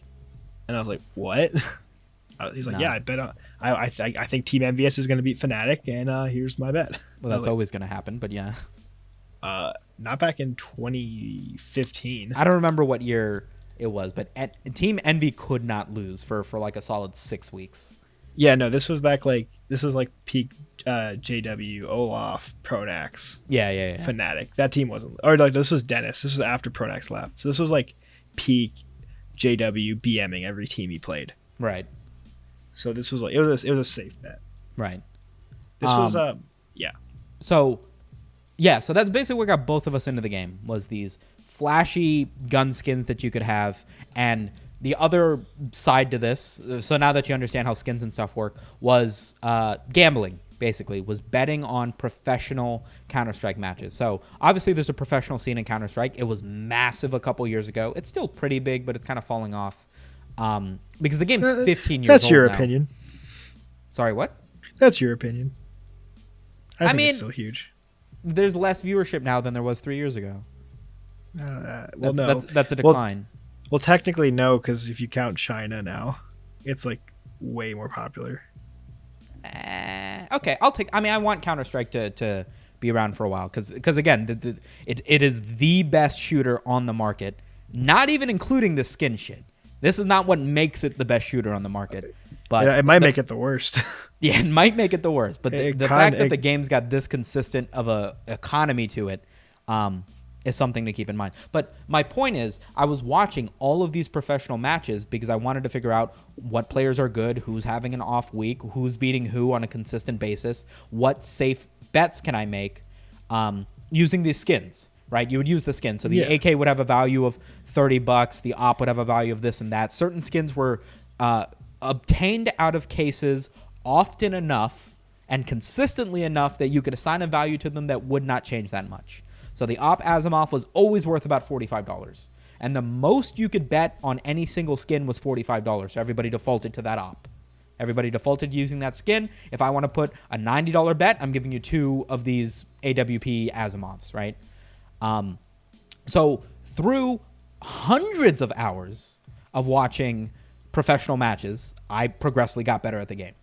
And I was like, "What?" He's like, "Yeah, I bet on. I think Team MVS is going to beat Fnatic, and here's my bet." Well, that's always going to happen, but yeah. Not back in 2015. I don't remember what year it was, but Team Envy could not lose for like a solid 6 weeks. Yeah, no, this was peak JW, Olaf, Pronax. Yeah. Fnatic. That team wasn't, or like this was Dennis. This was after Pronax left. So this was like peak JW BMing every team he played. Right. So this was like it was a safe bet. Right. This was yeah. So that's basically what got both of us into the game, was these flashy gun skins that you could have. And the other side to this, so now that you understand how skins and stuff work, was gambling, basically, was betting on professional Counter-Strike matches. So obviously there's a professional scene in Counter-Strike. It was massive a couple years ago. It's still pretty big, but it's kind of falling off because the game's 15 years old. That's your opinion. Sorry, what? That's your opinion. I mean, mean, it's still huge. There's less viewership now than there was 3 years ago. No. That's a decline. Well, technically no, because if you count China now, it's like way more popular. Okay, I want Counter-Strike to be around for a while, because again, it is the best shooter on the market, not even including the skin shit. This is not what makes it the best shooter on the market. But it might make it the worst. Yeah, it might make it the worst. But the fact that the game's got this consistent of a economy to it is something to keep in mind. But my point is, I was watching all of these professional matches because I wanted to figure out what players are good, who's having an off week, who's beating who on a consistent basis, what safe bets can I make using these skins. Right, you would use the skin. So the AK would have a value of $30. The op would have a value of this and that. Certain skins were obtained out of cases often enough and consistently enough that you could assign a value to them that would not change that much. So the op Asimov was always worth about $45. And the most you could bet on any single skin was $45. So everybody defaulted to that op. Everybody defaulted using that skin. If I want to put a $90 bet, I'm giving you 2 of these AWP Asimovs, right? So through hundreds of hours of watching professional matches, I progressively got better at the game,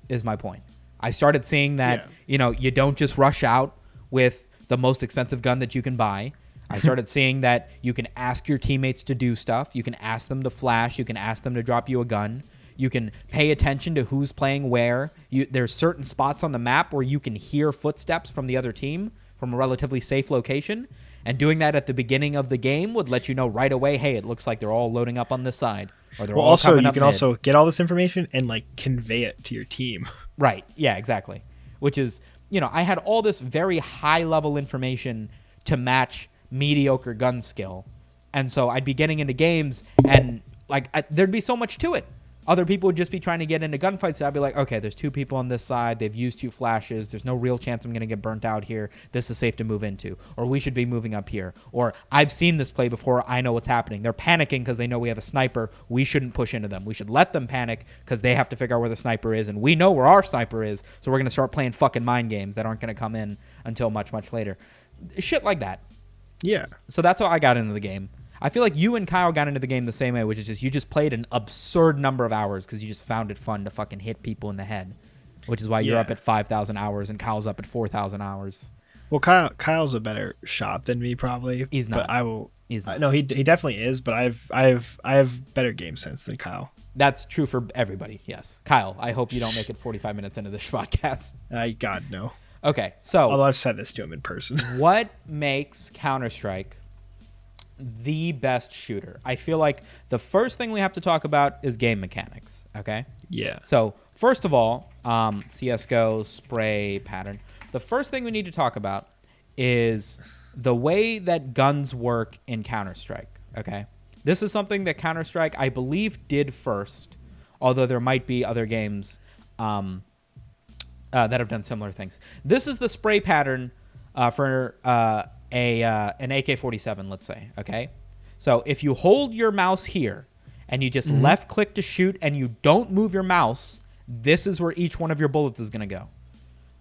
is my point. I started seeing that, you don't just rush out with the most expensive gun that you can buy. I started seeing that you can ask your teammates to do stuff. You can ask them to flash. You can ask them to drop you a gun. You can pay attention to who's playing where. There's certain spots on the map where you can hear footsteps from the other team from a relatively safe location. And doing that at the beginning of the game would let you know right away, hey, it looks like they're all loading up on this side. Or they're all coming up you can also get all this information and like convey it to your team. Right. Yeah, exactly. Which is, I had all this very high level information to match mediocre gun skill. And so I'd be getting into games and there'd be so much to it. Other people would just be trying to get into gunfights. So I'd be like, okay, there's 2 people on this side. They've used 2 flashes. There's no real chance I'm going to get burnt out here. This is safe to move into. Or we should be moving up here. Or I've seen this play before. I know what's happening. They're panicking because they know we have a sniper. We shouldn't push into them. We should let them panic because they have to figure out where the sniper is. And we know where our sniper is. So we're going to start playing fucking mind games that aren't going to come in until much, much later. Shit like that. Yeah. So that's how I got into the game. I feel like you and Kyle got into the game the same way, which is just you just played an absurd number of hours because you just found it fun to fucking hit people in the head which is why you're up at 5,000 hours and Kyle's up at 4,000 hours. Well, Kyle's a better shot than me, probably. He's not. But I will. He's not. No, he definitely is. But I have better game sense than Kyle. That's true for everybody. Yes, Kyle. I hope you don't make it 45 minutes into the Shpodcast. God no. Okay, so although I've said this to him in person. What makes Counter-Strike the best shooter? I feel like the first thing we have to talk about is game mechanics. Okay. Yeah. So first of all, CSGO spray pattern. The first thing we need to talk about is the way that guns work in Counter-Strike, okay? This is something that Counter-Strike, I believe, did first, although there might be other games that have done similar things. This is the spray pattern for an AK-47, let's say, okay? So if you hold your mouse here and you just left-click to shoot and you don't move your mouse, this is where each one of your bullets is going to go.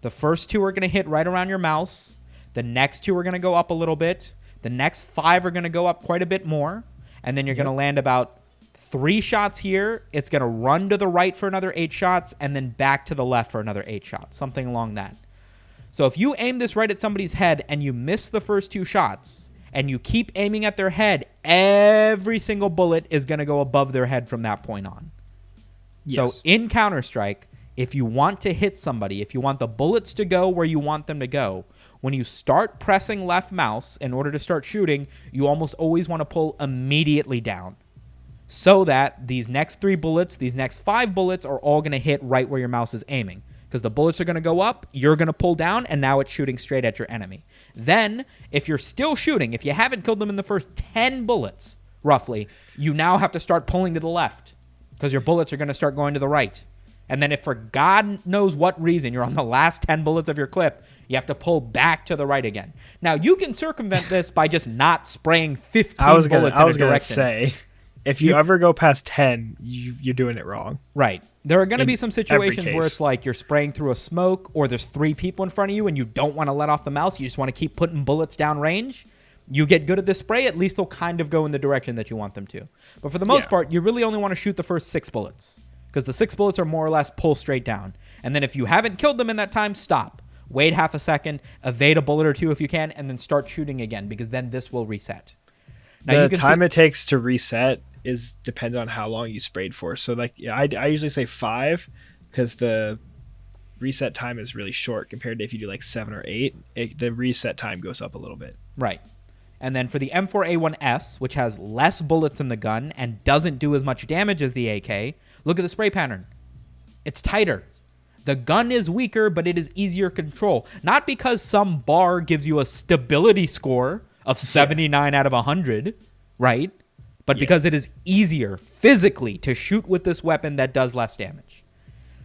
The first 2 are going to hit right around your mouse. The next 2 are going to go up a little bit. The next 5 are going to go up quite a bit more. And then you're going to land about 3 shots here. It's going to run to the right for another 8 shots and then back to the left for another 8 shots, something along that. So if you aim this right at somebody's head and you miss the first 2 shots and you keep aiming at their head, every single bullet is going to go above their head from that point on. Yes. So in Counter-Strike, if you want to hit somebody, if you want the bullets to go where you want them to go, when you start pressing left mouse in order to start shooting, you almost always want to pull immediately down so that these next 3 bullets, these next 5 bullets are all going to hit right where your mouse is aiming. Because the bullets are going to go up, you're going to pull down, and now it's shooting straight at your enemy. Then, if you're still shooting, if you haven't killed them in the first 10 bullets, roughly, you now have to start pulling to the left because your bullets are going to start going to the right. And then if for God knows what reason you're on the last 10 bullets of your clip, you have to pull back to the right again. Now, you can circumvent this by just not spraying 15 bullets in a direction. I was going to say, if you ever go past 10, you're doing it wrong. Right. There are going to be some situations where it's like you're spraying through a smoke or there's 3 people in front of you and you don't want to let off the mouse. You just want to keep putting bullets down range. You get good at this spray, at least they'll kind of go in the direction that you want them to. But for the most part, you really only want to shoot the first 6 bullets. Because the 6 bullets are more or less pull straight down. And then if you haven't killed them in that time, stop. Wait half a second, evade a bullet or 2 if you can, and then start shooting again, because then this will reset. Now, the time it takes to reset depends on how long you sprayed for. So like I usually say 5, because the reset time is really short compared to if you do like 7 or 8. The reset time goes up a little bit. Right. And then for the M4A1S, which has less bullets in the gun and doesn't do as much damage as the AK, look at the spray pattern. It's tighter. The gun is weaker, but it is easier to control. Not because some bar gives you a stability score of 79 out of 100, right? But because it is easier physically to shoot with this weapon that does less damage.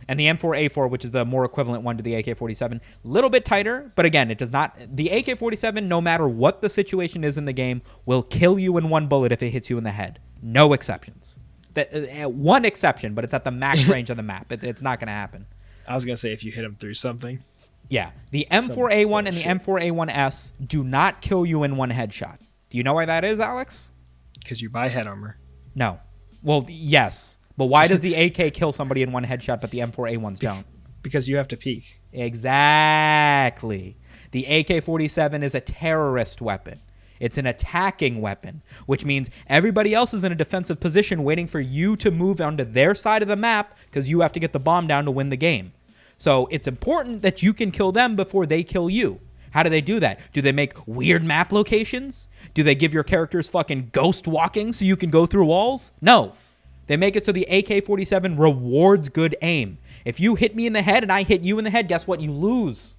And the M4A4, which is the more equivalent one to the AK-47, a little bit tighter, but again, it does not. The AK-47, no matter what the situation is in the game, will kill you in 1 bullet if it hits you in the head. No exceptions. One exception, but it's at the max range of the map. It's not going to happen. I was going to say if you hit them through something. Yeah. The M4A1 and the M4A1S do not kill you in 1 headshot. Do you know why that is, Alex? Because you buy head armor. No. Well, yes. But why does the AK kill somebody in 1 headshot, but the M4A1s don't? Because you have to peek. Exactly. The AK-47 is a terrorist weapon. It's an attacking weapon, which means everybody else is in a defensive position waiting for you to move onto their side of the map because you have to get the bomb down to win the game. So it's important that you can kill them before they kill you. How do they do that? Do they make weird map locations? Do they give your characters fucking ghost walking so you can go through walls? No. They make it so the AK-47 rewards good aim. If you hit me in the head and I hit you in the head, guess what? You lose.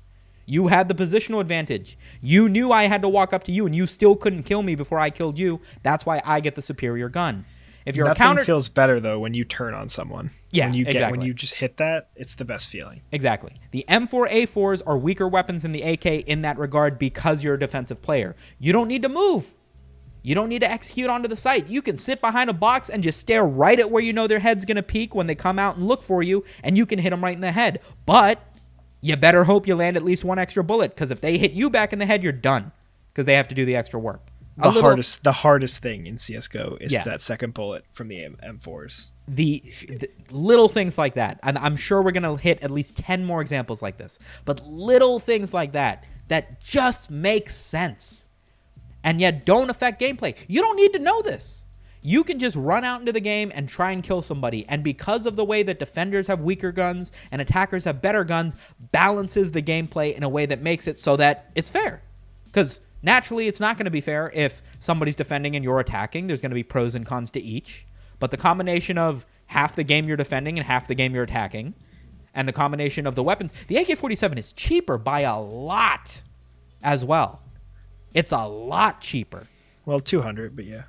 You had the positional advantage. You knew I had to walk up to you and you still couldn't kill me before I killed you. That's why I get the superior gun. If you're Nothing feels better though when you turn on someone. Yeah, when you just hit that, it's the best feeling. Exactly. The M4A4s are weaker weapons than the AK in that regard because you're a defensive player. You don't need to move. You don't need to execute onto the site. You can sit behind a box and just stare right at where you know their head's going to peek when they come out and look for you, and you can hit them right in the head. But you better hope you land at least 1 extra bullet, because if they hit you back in the head, you're done, because they have to do the extra work. The hardest thing in CS:GO is that second bullet from the M4s. The little things like that, and I'm sure we're gonna hit at least 10 more examples like this, but little things like that just make sense and yet don't affect gameplay. You don't need to know this. You can just run out into the game and try and kill somebody, and because of the way that defenders have weaker guns and attackers have better guns, balances the gameplay in a way that makes it so that it's fair. Because naturally, it's not going to be fair if somebody's defending and you're attacking. There's going to be pros and cons to each. But the combination of half the game you're defending and half the game you're attacking, and the combination of the weapons, the AK-47 is cheaper by a lot as well. It's a lot cheaper. Well, 200, but yeah,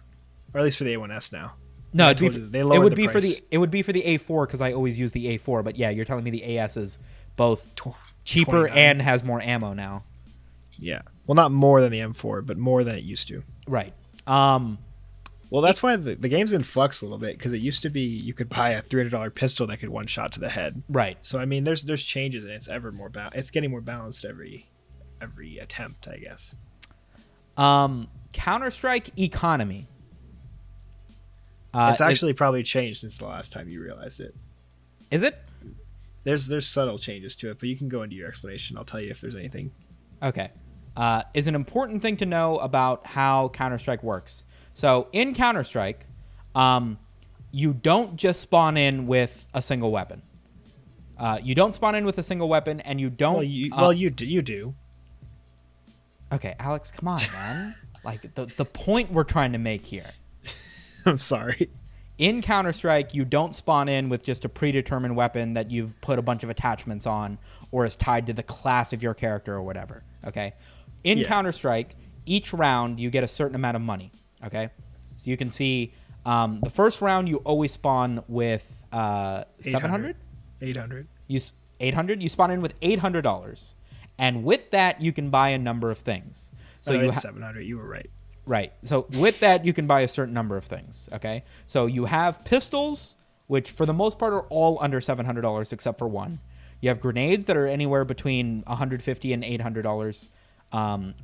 or at least for the A1S now. No, it would be for the A4 because I always use the A4. But yeah, you're telling me the AS is both cheaper 29. And has more ammo now. Yeah. Well, not more than the M4, but more than it used to. Right. Well, that's why the game's in flux a little bit, because it used to be you could buy a $300 pistol that could one shot to the head. Right. So I mean, there's changes, and it's ever more it's getting more balanced every attempt, I guess. Counter-Strike economy. It's actually probably changed since the last time you realized it. Is it? There's subtle changes to it, but you can go into your explanation. I'll tell you if there's anything. Okay. Is an important thing to know about how Counter-Strike works. So in Counter-Strike, you don't just spawn in with a single weapon. You don't spawn in with a single weapon, and you don't... You do. Okay, Alex, come on, man. Like, the point we're trying to make here. I'm sorry. In Counter-Strike, you don't spawn in with just a predetermined weapon that you've put a bunch of attachments on or is tied to the class of your character or whatever, okay? In Counter-Strike, each round, you get a certain amount of money, okay? So you can see the first round, you always spawn with 700? 800. 800? You spawn in with $800. And with that, you can buy a number of things. So you 700. You were right. Right. So with that, you can buy a certain number of things, okay? So you have pistols, which for the most part are all under $700 except for one. You have grenades that are anywhere between $150 and $800.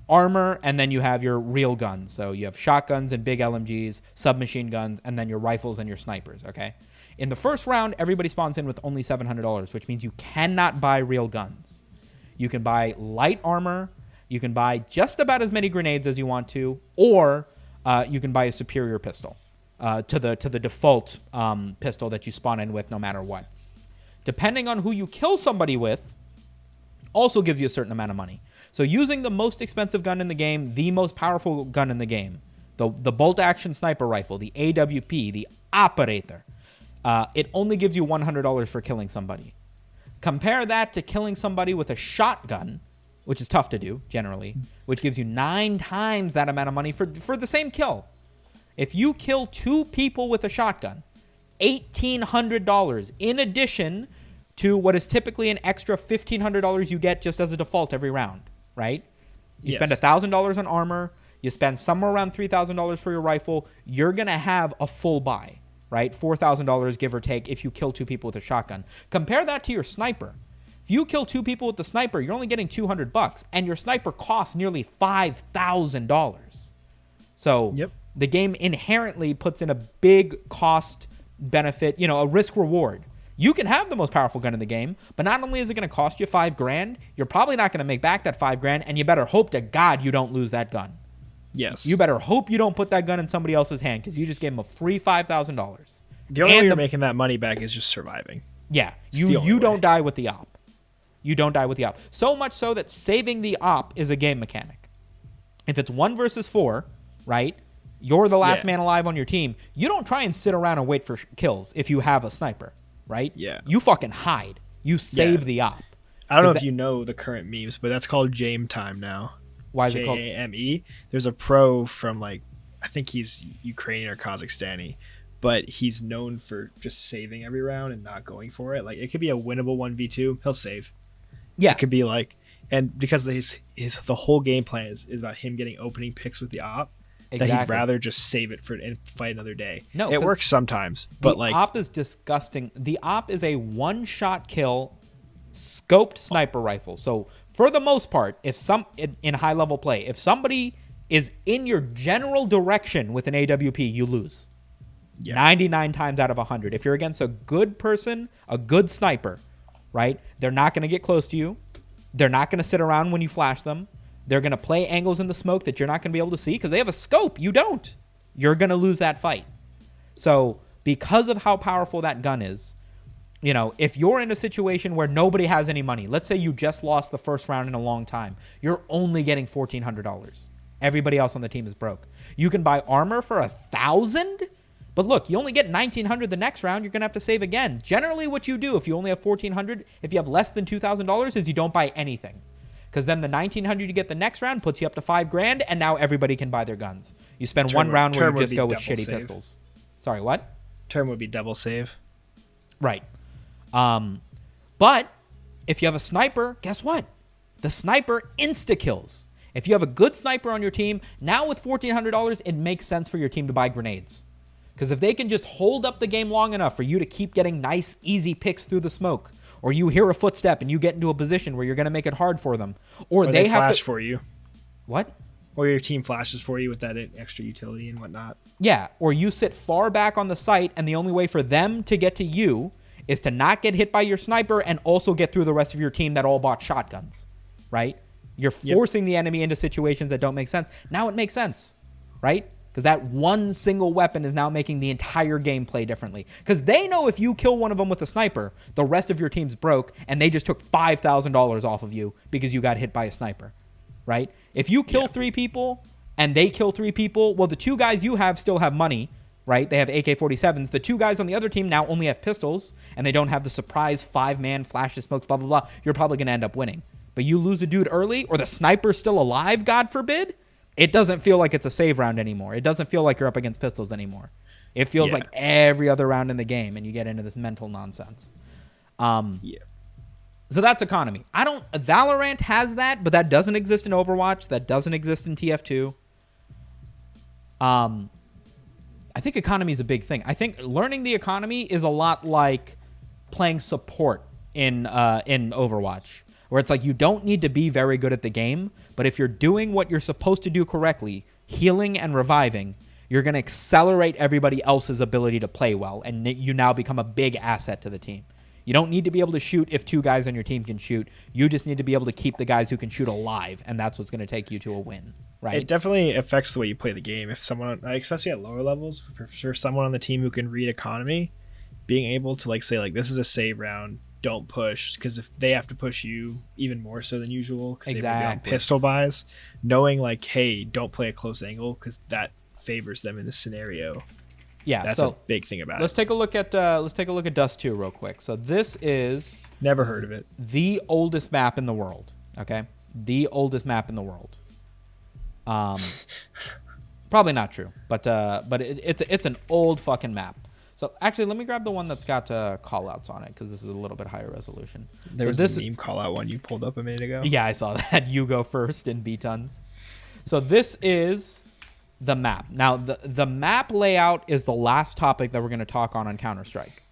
Armor, and then you have your real guns. So you have shotguns and big LMGs, submachine guns, and then your rifles and your snipers, okay? In the first round, everybody spawns in with only $700, which means you cannot buy real guns. You can buy light armor. You can buy just about as many grenades as you want to, or you can buy a superior pistol to the default pistol that you spawn in with no matter what. Depending on who you kill somebody with also gives you a certain amount of money. So using the most expensive gun in the game, the most powerful gun in the game, the bolt-action sniper rifle, the AWP, the operator, it only gives you $100 for killing somebody. Compare that to killing somebody with a shotgun, which is tough to do, generally, which gives you 9 times that amount of money for the same kill. If you kill 2 people with a shotgun, $1,800 in addition to what is typically an extra $1,500 you get just as a default every round, right? You spend $1,000 on armor, you spend somewhere around $3,000 for your rifle, you're going to have a full buy, right? $4,000 give or take if you kill 2 people with a shotgun. Compare that to your sniper. If you kill 2 people with the sniper, you're only getting $200, and your sniper costs nearly $5,000. So the game inherently puts in a big cost benefit, a risk reward. You can have the most powerful gun in the game, but not only is it going to cost you $5,000, you're probably not going to make back that $5,000, and you better hope to God you don't lose that gun. Yes. You better hope you don't put that gun in somebody else's hand because you just gave them a free $5,000. The only way you're making that money back is just surviving. Yeah. You don't die with the op. You don't die with the op. So much so that saving the op is a game mechanic. If it's 1 versus 4, right? You're the last man alive on your team. You don't try and sit around and wait for kills if you have a sniper, right? Yeah. You fucking hide. You save the op. I don't know if you know the current memes, but that's called Jame Time now. Why is it called Jame? There's a pro from I think he's Ukrainian or Kazakhstani, but he's known for just saving every round and not going for it. Like it could be a winnable 1v2, he'll save. Yeah. It could be and because the whole game plan is about him getting opening picks with the op, that he'd rather just save it and fight another day. No, it works sometimes, but the op is disgusting. The op is a one-shot kill, scoped sniper rifle. So for the most part, if in high-level play, if somebody is in your general direction with an AWP, you lose. Yeah. 99 times out of 100. If you're against a good person, a good sniper, right? They're not going to get close to you. They're not going to sit around when you flash them. They're going to play angles in the smoke that you're not going to be able to see because they have a scope. You don't. You're going to lose that fight. So because of how powerful that gun is, you know, if you're in a situation where nobody has any money, let's say you just lost the first round in a long time, you're only getting $1,400. Everybody else on the team is broke. You can buy armor for $1,000, but look, you only get $1,900 the next round. You're going to have to save again. Generally, what you do if you only have $1,400, if you have less than $2,000, is you don't buy anything. Because then the $1,900 you get the next round puts you up to $5,000, and now everybody can buy their guns. You spend one round where you just go with shitty pistols. Sorry, what? Term would be double save. Right. But if you have a sniper, guess what? The sniper insta-kills. If you have a good sniper on your team, now with $1,400, it makes sense for your team to buy grenades. Because if they can just hold up the game long enough for you to keep getting nice, easy picks through the smoke, or you hear a footstep and you get into a position where you're going to make it hard for them, or they have flash to for you. What? Or your team flashes for you with that extra utility and whatnot. Yeah, or you sit far back on the site, and the only way for them to get to you is to not get hit by your sniper and also get through the rest of your team that all bought shotguns, right? You're forcing the enemy into situations that don't make sense. Now it makes sense, right? Because that one single weapon is now making the entire game play differently. Because they know if you kill one of them with a sniper, the rest of your team's broke, and they just took $5,000 off of you because you got hit by a sniper, right? If you kill 3 people and they kill 3 people, well, the 2 guys you have still have money, right? They have AK-47s. The 2 guys on the other team now only have pistols, and they don't have the surprise 5-man flashes, smokes, blah, blah, blah. You're probably going to end up winning. But you lose a dude early, or the sniper's still alive, God forbid, it doesn't feel like it's a save round anymore. It doesn't feel like you're up against pistols anymore. It feels like every other round in the game, and you get into this mental nonsense. So that's economy. Valorant has that, but that doesn't exist in Overwatch. That doesn't exist in TF2. I think economy is a big thing. I think learning the economy is a lot like playing support in Overwatch, where it's like you don't need to be very good at the game, but if you're doing what you're supposed to do correctly, healing and reviving, you're going to accelerate everybody else's ability to play well, and you now become a big asset to the team. You don't need to be able to shoot if 2 guys on your team can shoot. You just need to be able to keep the guys who can shoot alive, and that's what's going to take you to a win, right? It definitely affects the way you play the game. If someone, especially at lower levels, for sure, someone on the team who can read economy, being able to say this is a save round, don't push, because if they have to push you even more so than usual because they've been on pistol buys, knowing hey, don't play a close angle because that favors them in this scenario. Yeah, that's a big thing about it. Let's take a look at Dust 2 real quick. So this is never heard of it. The oldest map in the world. Okay, the oldest map in the world. Probably not true, but it's an old fucking map. So actually, let me grab the one that's got call-outs on it because this is a little bit higher resolution. There was this meme call-out one you pulled up a minute ago. Yeah, I saw that. You go first in B-tons. So this is the map. Now, the map layout is the last topic that we're going to talk on Counter-Strike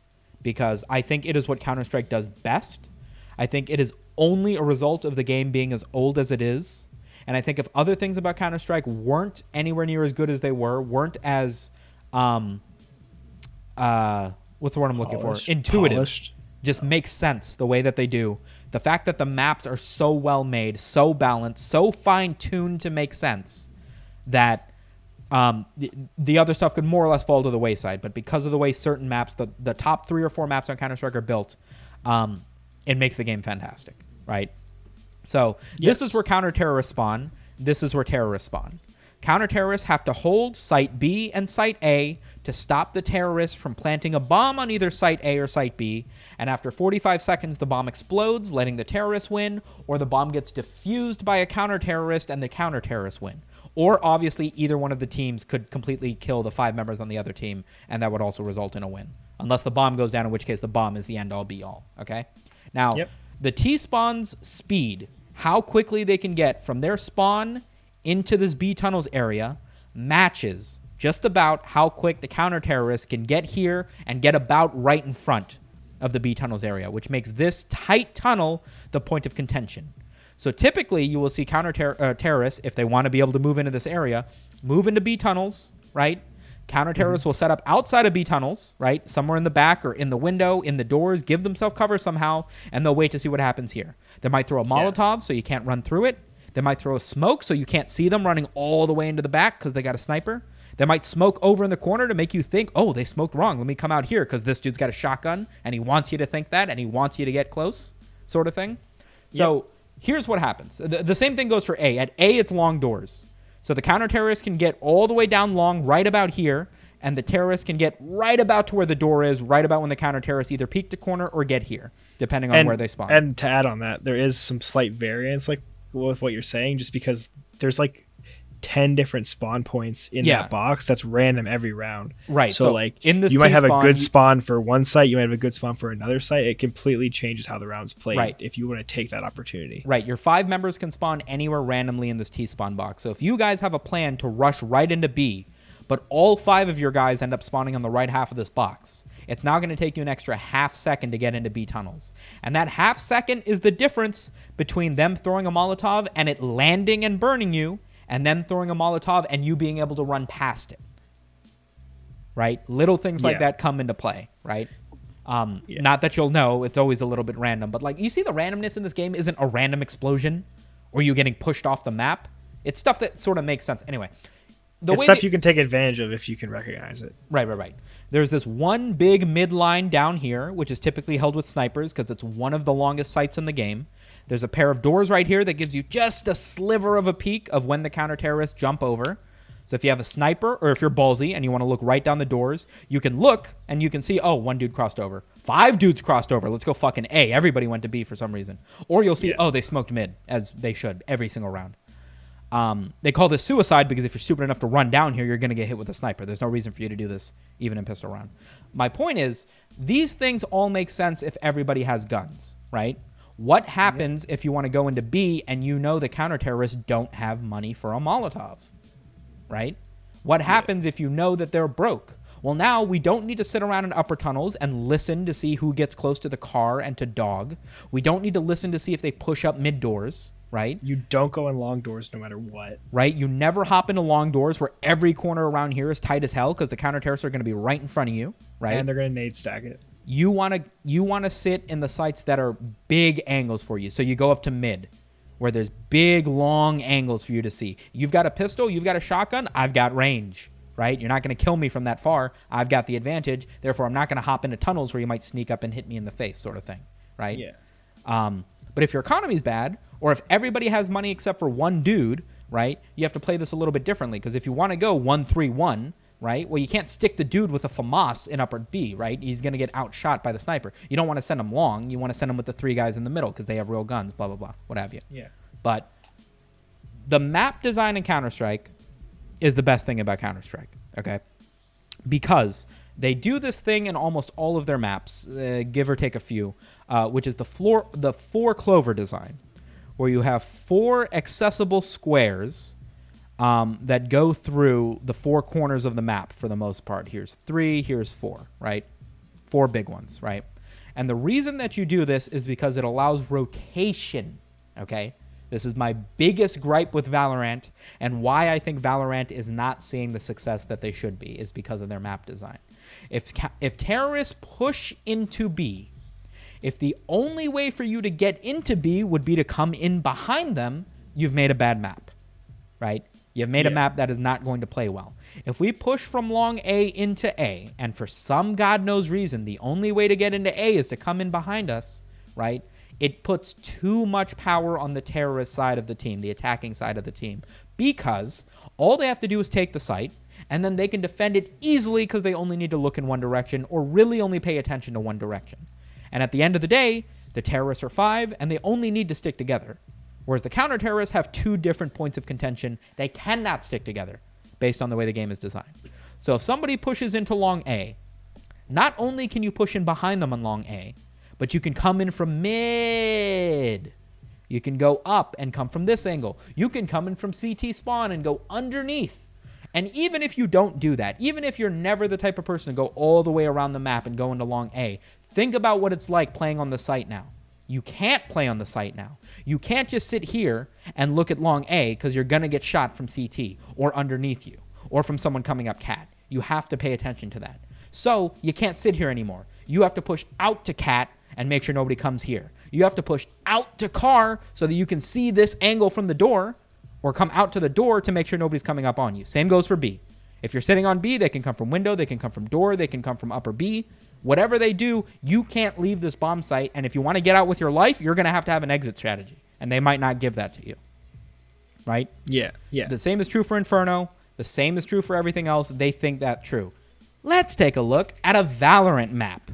because I think it is what Counter-Strike does best. I think it is only a result of the game being as old as it is. And I think if other things about Counter-Strike weren't anywhere near as good as they weren't as... what's the word I'm looking for? Intuitive. Polished. Just makes sense the way that they do. The fact that the maps are so well made, so balanced, so fine-tuned to make sense that the other stuff could more or less fall to the wayside. But because of the way certain maps, the top 3 or 4 maps on Counter-Strike are built, it makes the game fantastic, right? So this is where counter-terrorists spawn. This is where terrorists spawn. Counter-terrorists have to hold Site B and Site A to stop the terrorists from planting a bomb on either Site A or Site B, and after 45 seconds, the bomb explodes, letting the terrorists win, or the bomb gets defused by a counter-terrorist and the counter-terrorists win. Or, obviously, either one of the teams could completely kill the 5 members on the other team, and that would also result in a win. Unless the bomb goes down, in which case the bomb is the end-all, be-all, okay? Now, the T-spawn's speed, how quickly they can get from their spawn into this B tunnels area, matches just about how quick the counter-terrorists can get here and get about right in front of the B tunnels area, which makes this tight tunnel the point of contention. So typically you will see terrorists, if they want to be able to move into this area, move into B tunnels, right? Counter-terrorists will set up outside of B tunnels, right? Somewhere in the back or in the window, in the doors, give themselves cover somehow, and they'll wait to see what happens here. They might throw a Molotov so you can't run through it. They might throw a smoke so you can't see them running all the way into the back because they got a sniper. They might smoke over in the corner to make you think, oh, they smoked wrong. Let me come out here because this dude's got a shotgun, and he wants you to think that, and he wants you to get close, sort of thing. So here's what happens. The same thing goes for A. At A, it's long doors. So the counter-terrorist can get all the way down long right about here, and the terrorist can get right about to where the door is, right about when the counter-terrorist either peek the corner or get here, depending on where they spawn. And to add on that, there is some slight variance like with what you're saying, just because there's like 10 different spawn points in that box that's random every round. Right. So like in this you might have a good spawn for one site, you might have a good spawn for another site. It completely changes how the rounds play if you want to take that opportunity. Right. Your 5 members can spawn anywhere randomly in this T-spawn box. So if you guys have a plan to rush right into B, but all 5 of your guys end up spawning on the right half of this box, it's now going to take you an extra half second to get into B tunnels. And that half second is the difference between them throwing a Molotov and it landing and burning you, and then throwing a Molotov and you being able to run past it, right? Little things like that come into play, right? Not that you'll know. It's always a little bit random. But, like, you see the randomness in this game isn't a random explosion or you getting pushed off the map. It's stuff that sort of makes sense. Anyway. It's stuff you can take advantage of if you can recognize it. Right. There's this one big midline down here, which is typically held with snipers because it's one of the longest sights in the game. There's a pair of doors right here that gives you just a sliver of a peek of when the counter-terrorists jump over. So if you have a sniper or if you're ballsy and you want to look right down the doors, you can look and you can see, oh, 1 dude crossed over. 5 dudes crossed over. Let's go fucking A. Everybody went to B for some reason. Or you'll see, oh, they smoked mid, as they should, every single round. They call this suicide because if you're stupid enough to run down here, you're going to get hit with a sniper. There's no reason for you to do this, even in pistol round. My point is, these things all make sense if everybody has guns, right? What happens if you want to go into B and you know the counter-terrorists don't have money for a Molotov, right? What happens if you know that they're broke? Well, now we don't need to sit around in upper tunnels and listen to see who gets close to the car and to dog. We don't need to listen to see if they push up mid doors, right? You don't go in long doors no matter what. Right? You never hop into long doors where every corner around here is tight as hell because the counter-terrorists are going to be right in front of you, right? And they're going to nade stack it. You want to sit in the sites that are big angles for you. So you go up to mid where there's big, long angles for you to see. You've got a pistol, you've got a shotgun, I've got range, right? You're not going to kill me from that far. I've got the advantage. Therefore, I'm not going to hop into tunnels where you might sneak up and hit me in the face sort of thing, right? Yeah. But if your economy's bad, or if everybody has money except for one dude, right, you have to play this a little bit differently. Because if you want to go 1-3-1, right, well, you can't stick the dude with a FAMAS in upper B, right? He's going to get outshot by the sniper. You don't want to send him long. You want to send him with the 3 guys in the middle because they have real guns, blah, blah, blah, what have you. Yeah. But the map design in Counter-Strike is the best thing about Counter-Strike, okay? Because they do this thing in almost all of their maps, give or take a few, which is the 4-clover design, where you have 4 accessible squares that go through the 4 corners of the map for the most part. Here's 3, here's 4, right? 4 big ones, right? And the reason that you do this is because it allows rotation, okay? This is my biggest gripe with Valorant, and why I think Valorant is not seeing the success that they should be is because of their map design. If terrorists push into B, if the only way for you to get into B would be to come in behind them, you've made a bad map, right? You've made a map that is not going to play well. If we push from long A into A, and for some God knows reason, the only way to get into A is to come in behind us, right? It puts too much power on the terrorist side of the team, the attacking side of the team, because all they have to do is take the site, and then they can defend it easily because they only need to look in one direction or really only pay attention to one direction. And at the end of the day, the terrorists are 5, and they only need to stick together. Whereas the counter-terrorists have 2 different points of contention. They cannot stick together based on the way the game is designed. So if somebody pushes into long A, not only can you push in behind them on long A, but you can come in from mid. You can go up and come from this angle. You can come in from CT spawn and go underneath. And even if you don't do that, even if you're never the type of person to go all the way around the map and go into long A, think about what it's like playing on the site now. You can't play on the site now. You can't just sit here and look at long A because you're going to get shot from CT or underneath you or from someone coming up cat. You have to pay attention to that. So you can't sit here anymore. You have to push out to cat and make sure nobody comes here. You have to push out to car so that you can see this angle from the door or come out to the door to make sure nobody's coming up on you. Same goes for B. If you're sitting on B, they can come from window, they can come from door, they can come from upper B. Whatever they do, you can't leave this bomb site. And if you want to get out with your life, you're going to have an exit strategy. And they might not give that to you. Right? Yeah. The same is true for Inferno. The same is true for everything else. They think that's true. Let's take a look at a Valorant map.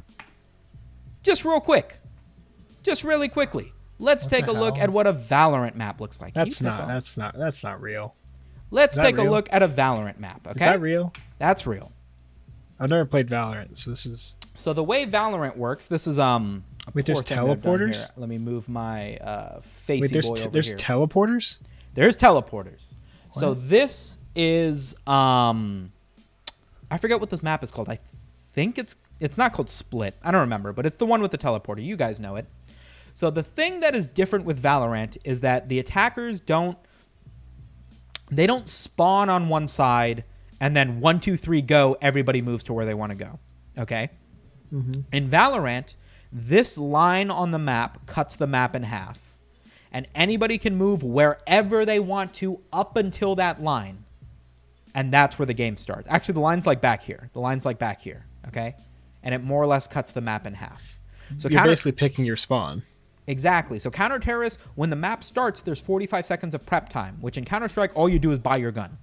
Just real quick. Just really quickly. Let's take a look at what a Valorant map looks like. That's not real. Let's take a look at a Valorant map, okay? Is that real? That's real. I've never played Valorant, so this is... So the way Valorant works, this is Wait, there's teleporters? Let me move my facey boy over here. There's teleporters? There's teleporters. What? So this is I forget what this map is called. I think it's not called Split. I don't remember, but it's the one with the teleporter. You guys know it. So the thing that is different with Valorant is that the attackers don't spawn on one side and then 1, 2, 3 go, everybody moves to where they want to go. Okay? Mm-hmm. In Valorant, this line on the map cuts the map in half. And anybody can move wherever they want to up until that line. And that's where the game starts. Actually, the line's like back here. Okay? And it more or less cuts the map in half. So you're basically picking your spawn. Exactly. So counter-terrorists, when the map starts, there's 45 seconds of prep time, which in Counter-Strike, all you do is buy your gun.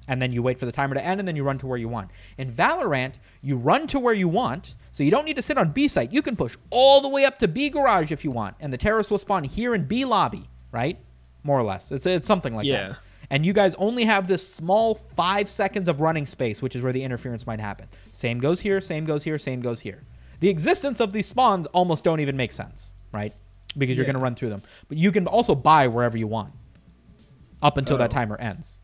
And then you wait for the timer to end, and then you run to where you want. In Valorant, you run to where you want, so you don't need to sit on B site. You can push all the way up to B garage if you want, and the terrorists will spawn here in B lobby, right? More or less. It's something like that. And you guys only have this small 5 seconds of running space, which is where the interference might happen. Same goes here, same goes here, same goes here. The existence of these spawns almost don't even make sense, right? Because you're going to run through them. But you can also buy wherever you want up until that timer ends.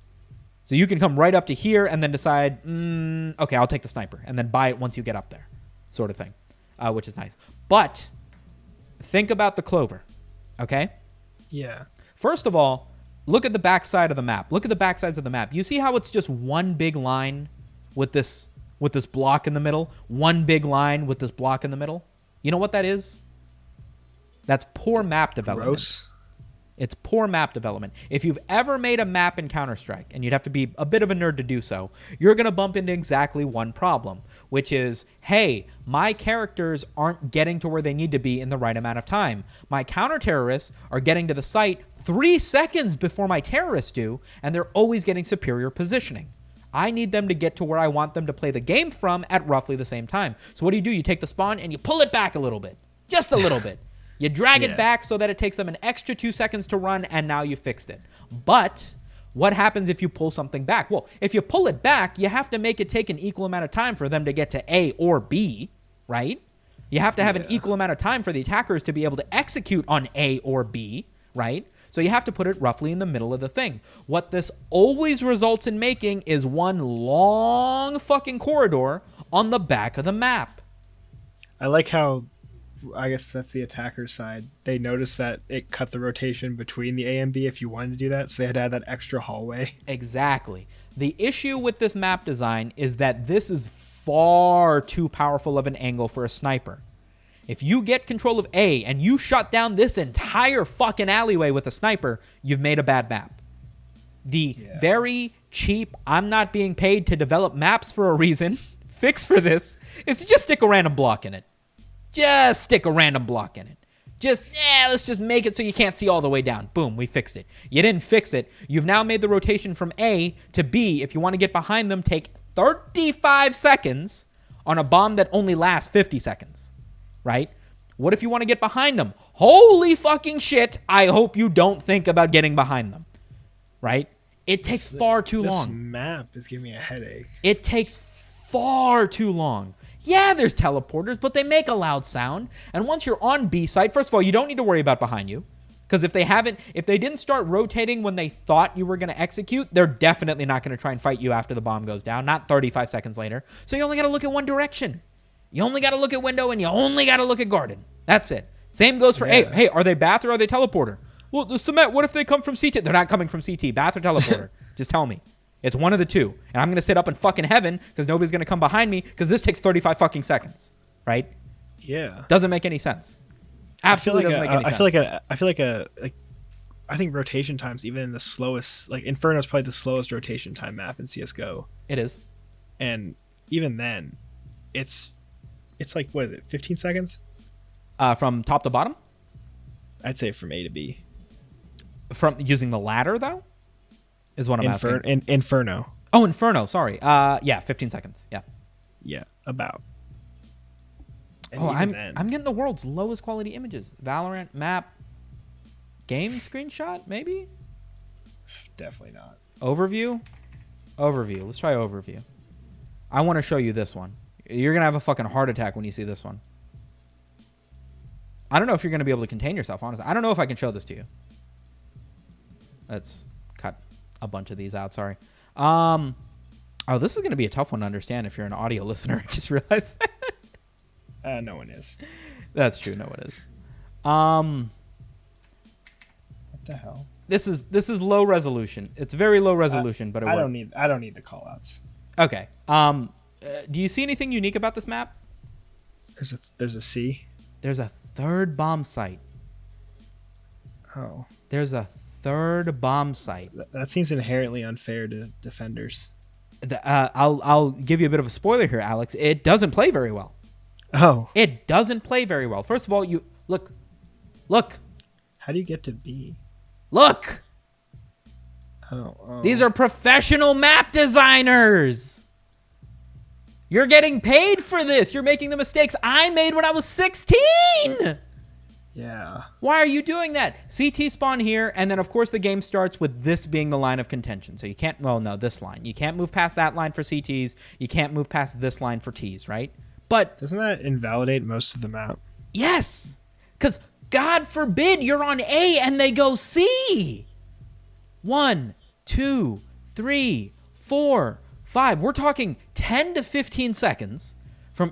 So you can come right up to here and then decide, okay, I'll take the sniper, and then buy it once you get up there, sort of thing, which is nice. But think about the clover, okay? Yeah. First of all, look at the backside of the map. Look at the backsides of the map. You see how it's just one big line with this block in the middle? One big line with this block in the middle? You know what that is? That's poor map development. Gross. It's poor map development. If you've ever made a map in Counter-Strike, and you'd have to be a bit of a nerd to do so, you're going to bump into exactly one problem, which is, hey, my characters aren't getting to where they need to be in the right amount of time. My counter-terrorists are getting to the site 3 seconds before my terrorists do, and they're always getting superior positioning. I need them to get to where I want them to play the game from at roughly the same time. So what do? You take the spawn and you pull it back a little bit. Just a little bit. You drag it back so that it takes them an extra 2 seconds to run, and now you fixed it. But what happens if you pull something back? Well, if you pull it back, you have to make it take an equal amount of time for them to get to A or B, right? You have to have an equal amount of time for the attackers to be able to execute on A or B, right? So you have to put it roughly in the middle of the thing. What this always results in making is one long fucking corridor on the back of the map. I like how, I guess that's the attacker's side. They noticed that it cut the rotation between the A and B if you wanted to do that, so they had to add that extra hallway. Exactly. The issue with this map design is that this is far too powerful of an angle for a sniper. If you get control of A and you shut down this entire fucking alleyway with a sniper, you've made a bad map. The very cheap, I'm not being paid to develop maps for a reason, fix for this is to just stick a random block in it. Just stick a random block in it. Let's just make it so you can't see all the way down. Boom, we fixed it. You didn't fix it. You've now made the rotation from A to B. If you want to get behind them, take 35 seconds on a bomb that only lasts 50 seconds. Right? What if you want to get behind them? Holy fucking shit. I hope you don't think about getting behind them. Right? It takes far too long. This map is giving me a headache. It takes far too long. Yeah, there's teleporters, but they make a loud sound. And once you're on B site, first of all, you don't need to worry about behind you. Because if they didn't start rotating when they thought you were going to execute, they're definitely not going to try and fight you after the bomb goes down, not 35 seconds later. So you only got to look at one direction. You only got to look at window and you only got to look at garden. That's it. Same goes for A. Hey, are they bath or are they teleporter? Well, the cement, what if they come from CT? They're not coming from CT. Bath or teleporter? Just tell me. It's one of the two. And I'm going to sit up in fucking heaven because nobody's going to come behind me because this takes 35 fucking seconds. Right? Yeah. Doesn't make any sense. Absolutely doesn't make any sense. I think rotation times, even in the slowest, like Inferno is probably the slowest rotation time map in CSGO. It is. And even then, it's like, what is it, 15 seconds? From top to bottom? I'd say from A to B. From using the ladder, though? Is what I'm asking. Inferno. Oh, Inferno. Sorry. Yeah, 15 seconds. Yeah. Yeah, about. And I'm getting the world's lowest quality images. Valorant map. Game screenshot, maybe? Definitely not. Overview. Let's try overview. I want to show you this one. You're going to have a fucking heart attack when you see this one. I don't know if you're going to be able to contain yourself, honestly. I don't know if I can show this to you. Let's cut a bunch of these out. Sorry. Oh, this is going to be a tough one to understand if you're an audio listener. I just realized that. No one is. That's true. No one is. What the hell? This is low resolution. It's very low resolution, but I don't need the callouts. Okay. Do you see anything unique about this map? There's a C. There's a third bomb site. Oh. There's a third bomb site. That seems inherently unfair to defenders. I'll give you a bit of a spoiler here, Alex. It doesn't play very well. Oh. It doesn't play very well. First of all, you look. How do you get to B? Look. Oh. These are professional map designers. You're getting paid for this. You're making the mistakes I made when I was 16. Yeah. Why are you doing that? CT spawn here, and then of course the game starts with this being the line of contention. So you can't, this line. You can't move past that line for CTs. You can't move past this line for Ts, right? But doesn't that invalidate most of the map? Yes. Because God forbid you're on A and they go C. 1, 2, 3, 4, 5. We're talking 10 to 15 seconds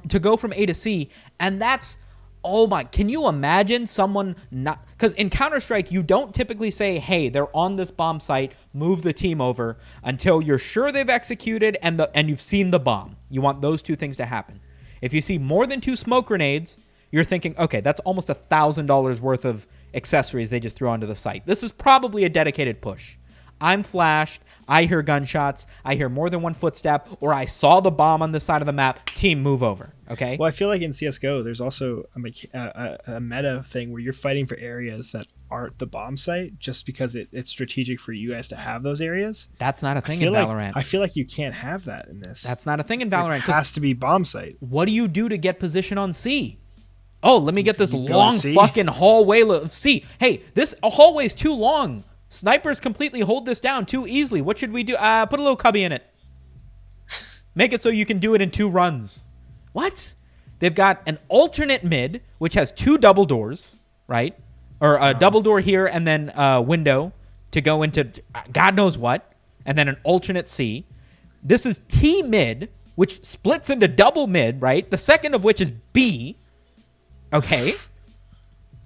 to go from A to C, and that's, oh my, can you imagine someone not, because in Counter-Strike, you don't typically say, hey, they're on this bomb site, move the team over until you're sure they've executed and you've seen the bomb. You want those two things to happen. If you see more than 2 smoke grenades, you're thinking, okay, that's almost $1,000 worth of accessories they just threw onto the site. This is probably a dedicated push. I'm flashed, I hear gunshots, I hear more than one footstep, or I saw the bomb on the side of the map, team move over, okay? Well, I feel like in CSGO, there's also a meta thing where you're fighting for areas that aren't the bomb site just because it's strategic for you guys to have those areas. That's not a thing in Valorant. I feel like you can't have that in this. That's not a thing in Valorant. It has to be bomb site. What do you do to get position on C? Oh, let me get this long fucking hallway of C. Hey, this hallway is too long. Snipers completely hold this down too easily. What should we do? Put a little cubby in it. Make it so you can do it in 2 runs. What? They've got an alternate mid, which has 2 double doors, right? Or a double door here and then a window to go into God knows what. And then an alternate C. This is T mid, which splits into double mid, right? The second of which is B. Okay.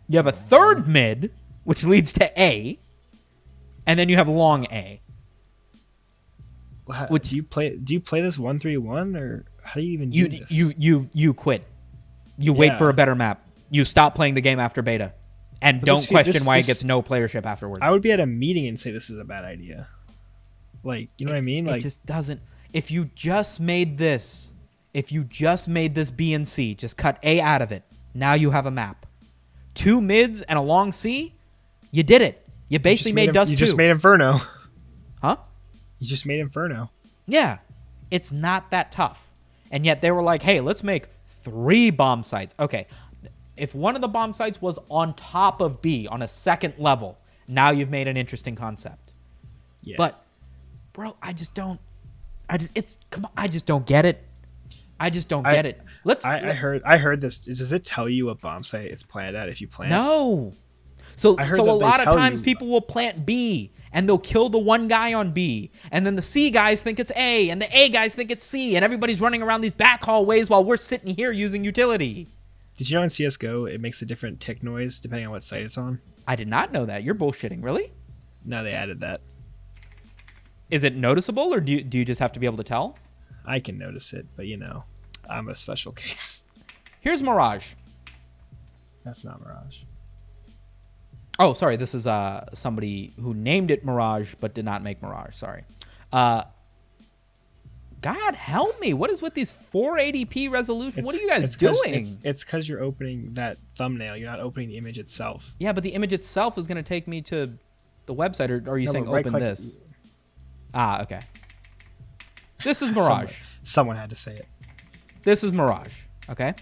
You have a third mid, which leads to A. And then you have long A. Which do you play this 1-3-1 or how do you even do this? You quit. You wait for a better map. You stop playing the game after beta. And don't question why it gets no playership afterwards. I would be at a meeting and say this is a bad idea. Like, you know what I mean? Like, it just doesn't. If you just made this B and C, just cut A out of it. Now you have a map. 2 mids and a long C, you did it. You basically made Dust 2. You just made Inferno. Huh? You just made Inferno. Yeah. It's not that tough. And yet they were like, hey, let's make 3 bomb sites. Okay. If one of the bomb sites was on top of B on a second level, now you've made an interesting concept. Yeah. But, bro, I just don't get it. I just don't get it. I heard this. Does it tell you what bomb site it's planted at if you plant? No. So a lot of times people will plant B and they'll kill the one guy on B. And then the C guys think it's A and the A guys think it's C. And everybody's running around these back hallways while we're sitting here using utility. Did you know in CSGO it makes a different tick noise depending on what site it's on? I did not know that. You're bullshitting. Really? No, they added that. Is it noticeable, or do you just have to be able to tell? I can notice it, but I'm a special case. Here's Mirage. That's not Mirage. Oh, sorry. This is somebody who named it Mirage but did not make Mirage. Sorry. God help me. What is with these 480p resolution? What are you guys doing? It's because you're opening that thumbnail. You're not opening the image itself. Yeah, but the image itself is going to take me to the website. Or are you saying open this? Okay. This is Mirage. Someone had to say it. This is Mirage. Okay?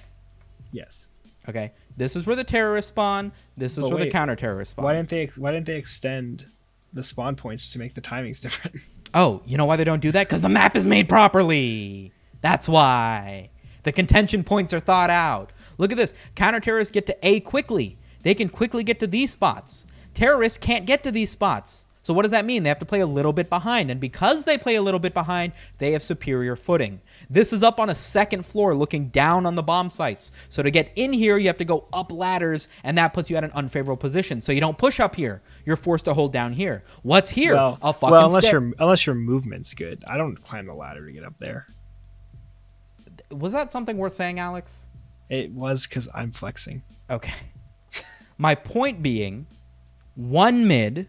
Yes. Okay. This is where the terrorists spawn. This is where the counter-terrorists spawn. Why didn't they extend the spawn points to make the timings different? Oh, you know why they don't do that? Because the map is made properly. That's why. The contention points are thought out. Look at this. Counter-terrorists get to A quickly. They can quickly get to these spots. Terrorists can't get to these spots. So what does that mean? They have to play a little bit behind. And because they play a little bit behind, they have superior footing. This is up on a second floor looking down on the bomb sites. So to get in here, you have to go up ladders, and that puts you at an unfavorable position. So you don't push up here. You're forced to hold down here. What's here? Unless your movement's good. I don't climb the ladder to get up there. Was that something worth saying, Alex? It was because I'm flexing. Okay. My point being, one mid...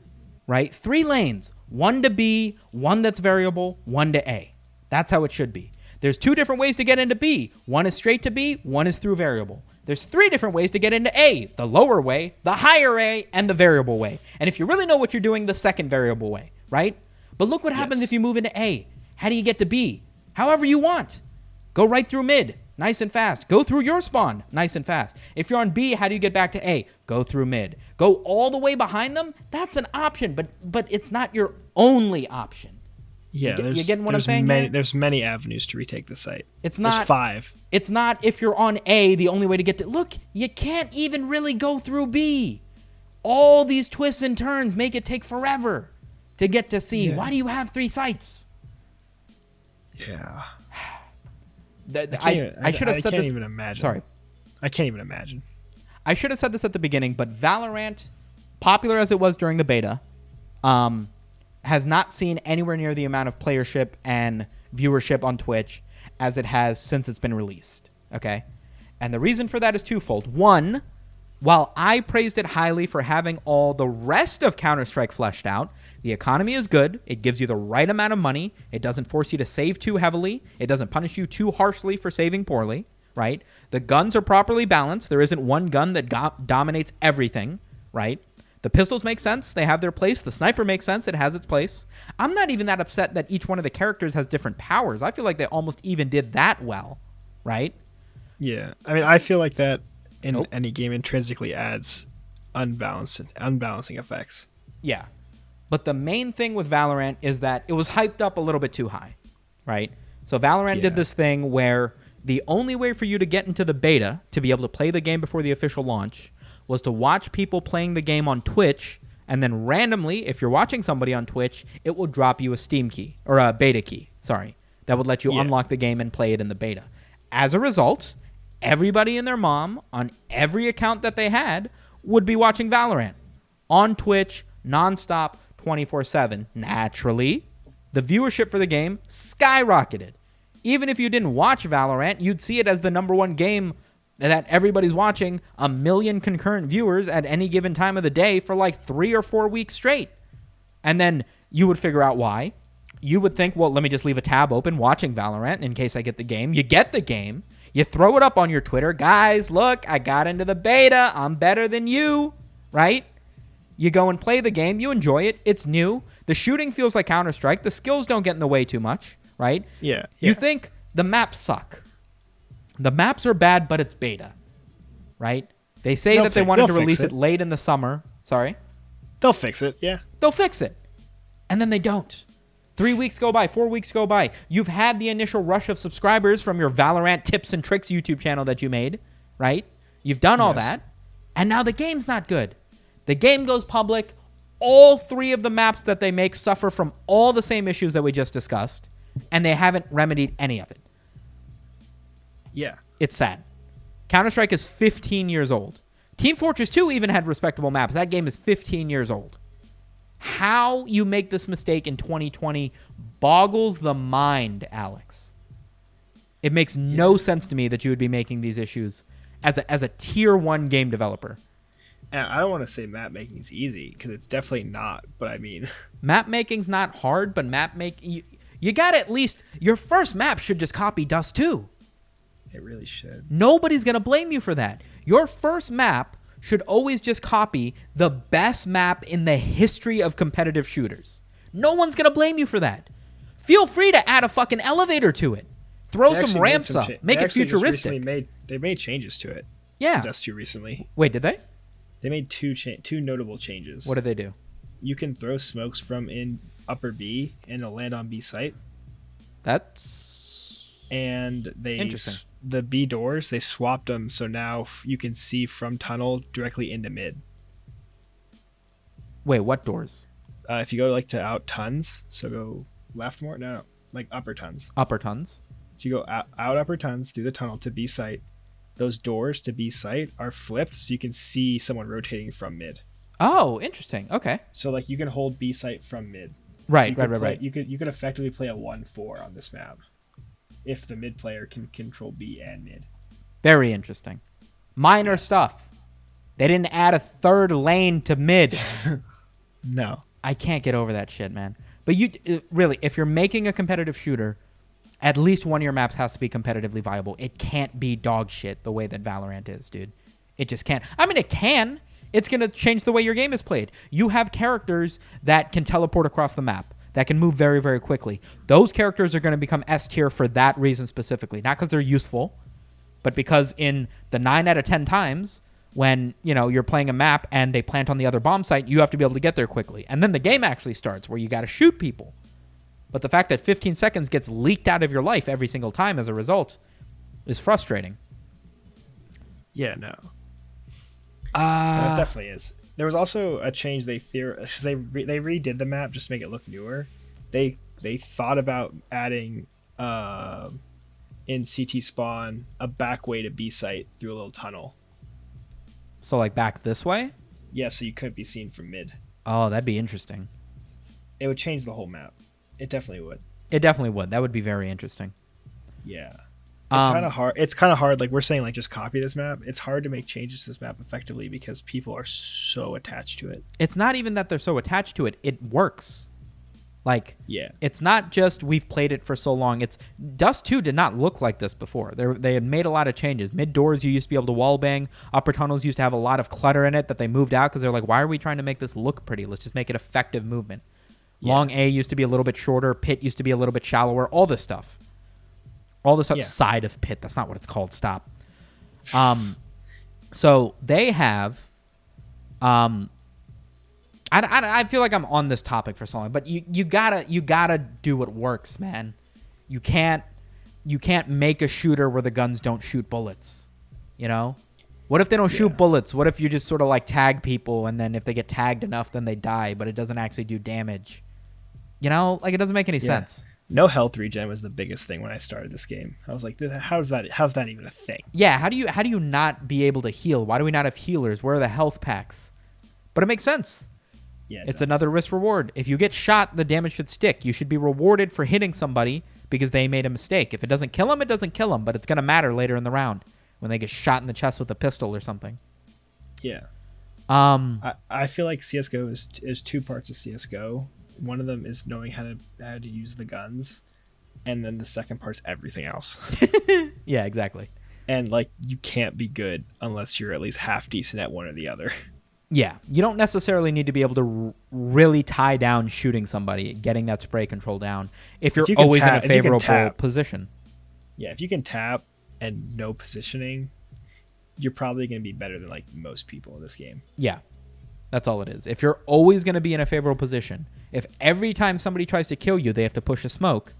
right? 3 lanes, 1 to B, 1 that's variable, 1 to A. That's how it should be. There's 2 different ways to get into B. 1 is straight to B, 1 is through variable. There's 3 different ways to get into A. The lower way, the higher A, and the variable way. And if you really know what you're doing, the second variable way, right? But look what happens if you move into A. How do you get to B? However you want. Go right through mid. Nice and fast. Go through your spawn. Nice and fast. If you're on B, how do you get back to A? Go through mid. Go all the way behind them? That's an option, but it's not your only option. Yeah, you getting what I'm saying? There's many avenues to retake the site. There's 5. It's not if you're on A, the only way to get to... Look, you can't even really go through B. All these twists and turns make it take forever to get to C. Yeah. Why do you have 3 sites? Yeah. I should have said this. I can't even imagine. Sorry. I can't even imagine. I should have said this at the beginning, but Valorant, popular as it was during the beta, has not seen anywhere near the amount of playership and viewership on Twitch as it has since it's been released. Okay? And the reason for that is twofold. One, while I praised it highly for having all the rest of Counter-Strike fleshed out, the economy is good. It gives you the right amount of money. It doesn't force you to save too heavily. It doesn't punish you too harshly for saving poorly, right? The guns are properly balanced. There isn't one gun that dominates everything, right? The pistols make sense. They have their place. The sniper makes sense. It has its place. I'm not even that upset that each one of the characters has different powers. I feel like they almost even did that well, right? Yeah. I mean, I feel like that in any game intrinsically adds unbalancing effects. Yeah. But the main thing with Valorant is that it was hyped up a little bit too high, right? So Valorant did this thing where the only way for you to get into the beta, to be able to play the game before the official launch, was to watch people playing the game on Twitch, and then randomly, if you're watching somebody on Twitch, it will drop you a Steam key, or a beta key, that would let you unlock the game and play it in the beta. As a result, everybody and their mom, on every account that they had, would be watching Valorant on Twitch, nonstop, 24/7. Naturally, the viewership for the game skyrocketed. Even if you didn't watch Valorant, you'd see it as the #1 game that everybody's watching, 1 million concurrent viewers at any given time of the day for like 3 or 4 weeks straight. And then you would figure out why. You would think, well, let me just leave a tab open watching Valorant in case I get the game. You get the game. You throw it up on your Twitter. Guys, look, I got into the beta. I'm better than you, right? You go and play the game. You enjoy it. It's new. The shooting feels like Counter-Strike. The skills don't get in the way too much, right? Yeah. You think the maps suck. The maps are bad, but it's beta, right? They say that they wanted to release it late in the summer. Sorry? They'll fix it, yeah. They'll fix it. And then they don't. 3 weeks go by, 4 weeks go by. You've had the initial rush of subscribers from your Valorant tips and tricks YouTube channel that you made, right? You've done all that. And now the game's not good. The game goes public. All 3 of the maps that they make suffer from all the same issues that we just discussed. And they haven't remedied any of it. Yeah. It's sad. Counter-Strike is 15 years old. Team Fortress 2 even had respectable maps. That game is 15 years old. How you make this mistake in 2020 boggles the mind, Alex. It makes no sense to me that you would be making these issues as a tier 1 game developer. And I don't want to say map making is easy, because it's definitely not, but I mean... Map making's not hard, but map making... You got to at least... Your first map should just copy Dust 2. It really should. Nobody's going to blame you for that. Your first map should always just copy the best map in the history of competitive shooters. No one's going to blame you for that. Feel free to add a fucking elevator to it. Throw some ramps up. Make it futuristic. They made changes to it. Yeah. Dust 2 recently. Wait, did they? They made two notable changes. What did they do? You can throw smokes from in upper B and it'll land on B site. That's and interesting. The B doors, they swapped them so now you can see from tunnel directly into mid. Wait, what doors? If you go like to out tons, so go left more, no, like upper tons. Upper tons. If you go out upper tons through the tunnel to B site, those doors to B site are flipped so you can see someone rotating from mid. Oh, interesting. Okay. So like you can hold B site from mid. Right, so right. You could effectively play a 1-4 on this map if the mid player can control B and mid. Very interesting. Minor stuff. They didn't add a third lane to mid. No. I can't get over that shit, man. But you really, if you're making a competitive shooter, at least one of your maps has to be competitively viable. It can't be dog shit the way that Valorant is, dude. It just can't. I mean, it can. It's going to change the way your game is played. You have characters that can teleport across the map, that can move very, very quickly. Those characters are going to become S tier for that reason specifically. Not because they're useful, but because in the 9 out of 10 times when, you know, you're playing a map and they plant on the other bomb site, you have to be able to get there quickly. And then the game actually starts where you got to shoot people. But the fact that 15 seconds gets leaked out of your life every single time as a result is frustrating. Yeah, no. It definitely is. There was also a change they redid the map just to make it look newer. They thought about adding in CT spawn a back way to B site through a little tunnel. So like back this way? Yeah, so you couldn't be seen from mid. Oh, that'd be interesting. It would change the whole map. It definitely would. It definitely would. That would be very interesting. Yeah. It's kind of hard. It's kind of hard. Like we're saying, like just copy this map. It's hard to make changes to this map effectively because people are so attached to it. It's not even that they're so attached to it. It works. Like, yeah. It's not just we've played it for so long. It's Dust 2 did not look like this before. They had made a lot of changes. Mid doors, you used to be able to wall bang. Upper tunnels used to have a lot of clutter in it that they moved out because they're like, why are we trying to make this look pretty? Let's just make it effective movement. Yeah. Long A used to be a little bit shorter. Pit used to be a little bit shallower. All this stuff. All this outside of pit. That's not what it's called. Stop. So they have. I feel like I'm on this topic for so long, but you gotta do what works, man. You can't make a shooter where the guns don't shoot bullets. You know. What if they don't shoot bullets? What if you just sort of like tag people and then if they get tagged enough, then they die, but it doesn't actually do damage. You know, like it doesn't make any sense. No health regen was the biggest thing when I started this game. I was like, how's that even a thing? Yeah, how do you not be able to heal? Why do we not have healers? Where are the health packs? But it makes sense. Yeah, it's another risk reward. If you get shot, the damage should stick. You should be rewarded for hitting somebody because they made a mistake. If it doesn't kill them, it doesn't kill them, but it's going to matter later in the round when they get shot in the chest with a pistol or something. Yeah. I feel like CSGO is two parts of CSGO. One of them is knowing how to use the guns, and then the second part's everything else. Yeah, exactly. And like you can't be good unless you're at least half decent at one or the other. Yeah, you don't necessarily need to be able to really tie down shooting somebody, getting that spray control down if you're always in a favorable position. Yeah, if you can tap and know positioning, you're probably going to be better than like most people in this game. Yeah. That's all it is. If you're always going to be in a favorable position, if every time somebody tries to kill you, they have to push a smoke,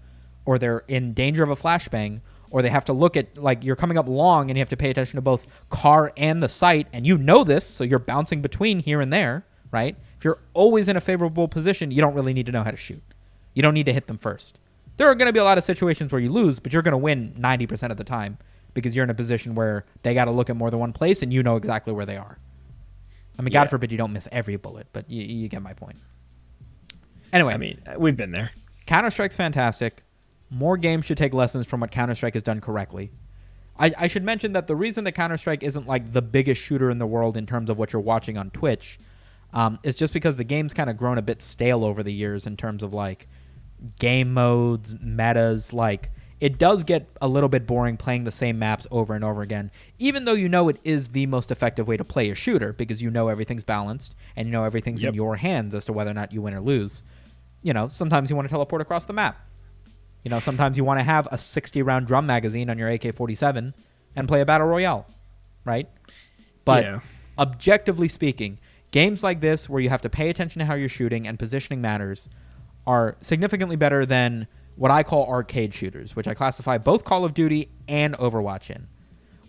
or they're in danger of a flashbang, or they have to look at, like, you're coming up long and you have to pay attention to both car and the site, and you know this, so you're bouncing between here and there, right? If you're always in a favorable position, you don't really need to know how to shoot. You don't need to hit them first. There are going to be a lot of situations where you lose, but you're going to win 90% of the time because you're in a position where they got to look at more than one place and you know exactly where they are. I mean, God forbid you don't miss every bullet, but you get my point. Anyway. I mean, we've been there. Counter-Strike's fantastic. More games should take lessons from what Counter-Strike has done correctly. I should mention that the reason that Counter-Strike isn't like the biggest shooter in the world in terms of what you're watching on Twitch is just because the game's kind of grown a bit stale over the years in terms of like game modes, metas. Like it does get a little bit boring playing the same maps over and over again, even though you know it is the most effective way to play a shooter because you know everything's balanced and you know everything's in your hands as to whether or not you win or lose. You know, sometimes you want to teleport across the map. You know, sometimes you want to have a 60-round drum magazine on your AK-47 and play a battle royale, right? But objectively speaking, games like this where you have to pay attention to how you're shooting and positioning matters are significantly better than what I call arcade shooters, which I classify both Call of Duty and Overwatch in,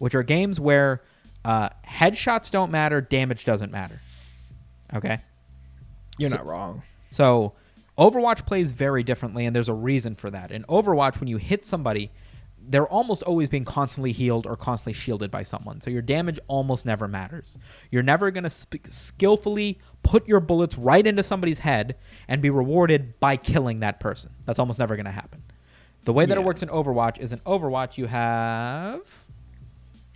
which are games where headshots don't matter, damage doesn't matter. Okay? You're not wrong. So Overwatch plays very differently, and there's a reason for that. In Overwatch, when you hit somebody, they're almost always being constantly healed or constantly shielded by someone. So your damage almost never matters. You're never going to skillfully put your bullets right into somebody's head and be rewarded by killing that person. That's almost never going to happen. The way that it works in Overwatch is in Overwatch, you have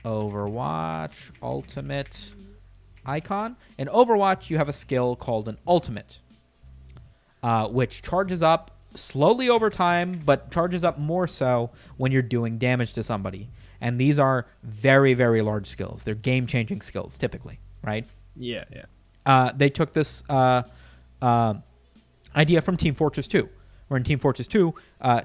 Overwatch Ultimate icon. In Overwatch, you have a skill called an Ultimate. Which charges up slowly over time, but charges up more so when you're doing damage to somebody. And these are very, very large skills. They're game-changing skills, typically, right? Yeah. They took this idea from Team Fortress 2, where in Team Fortress 2,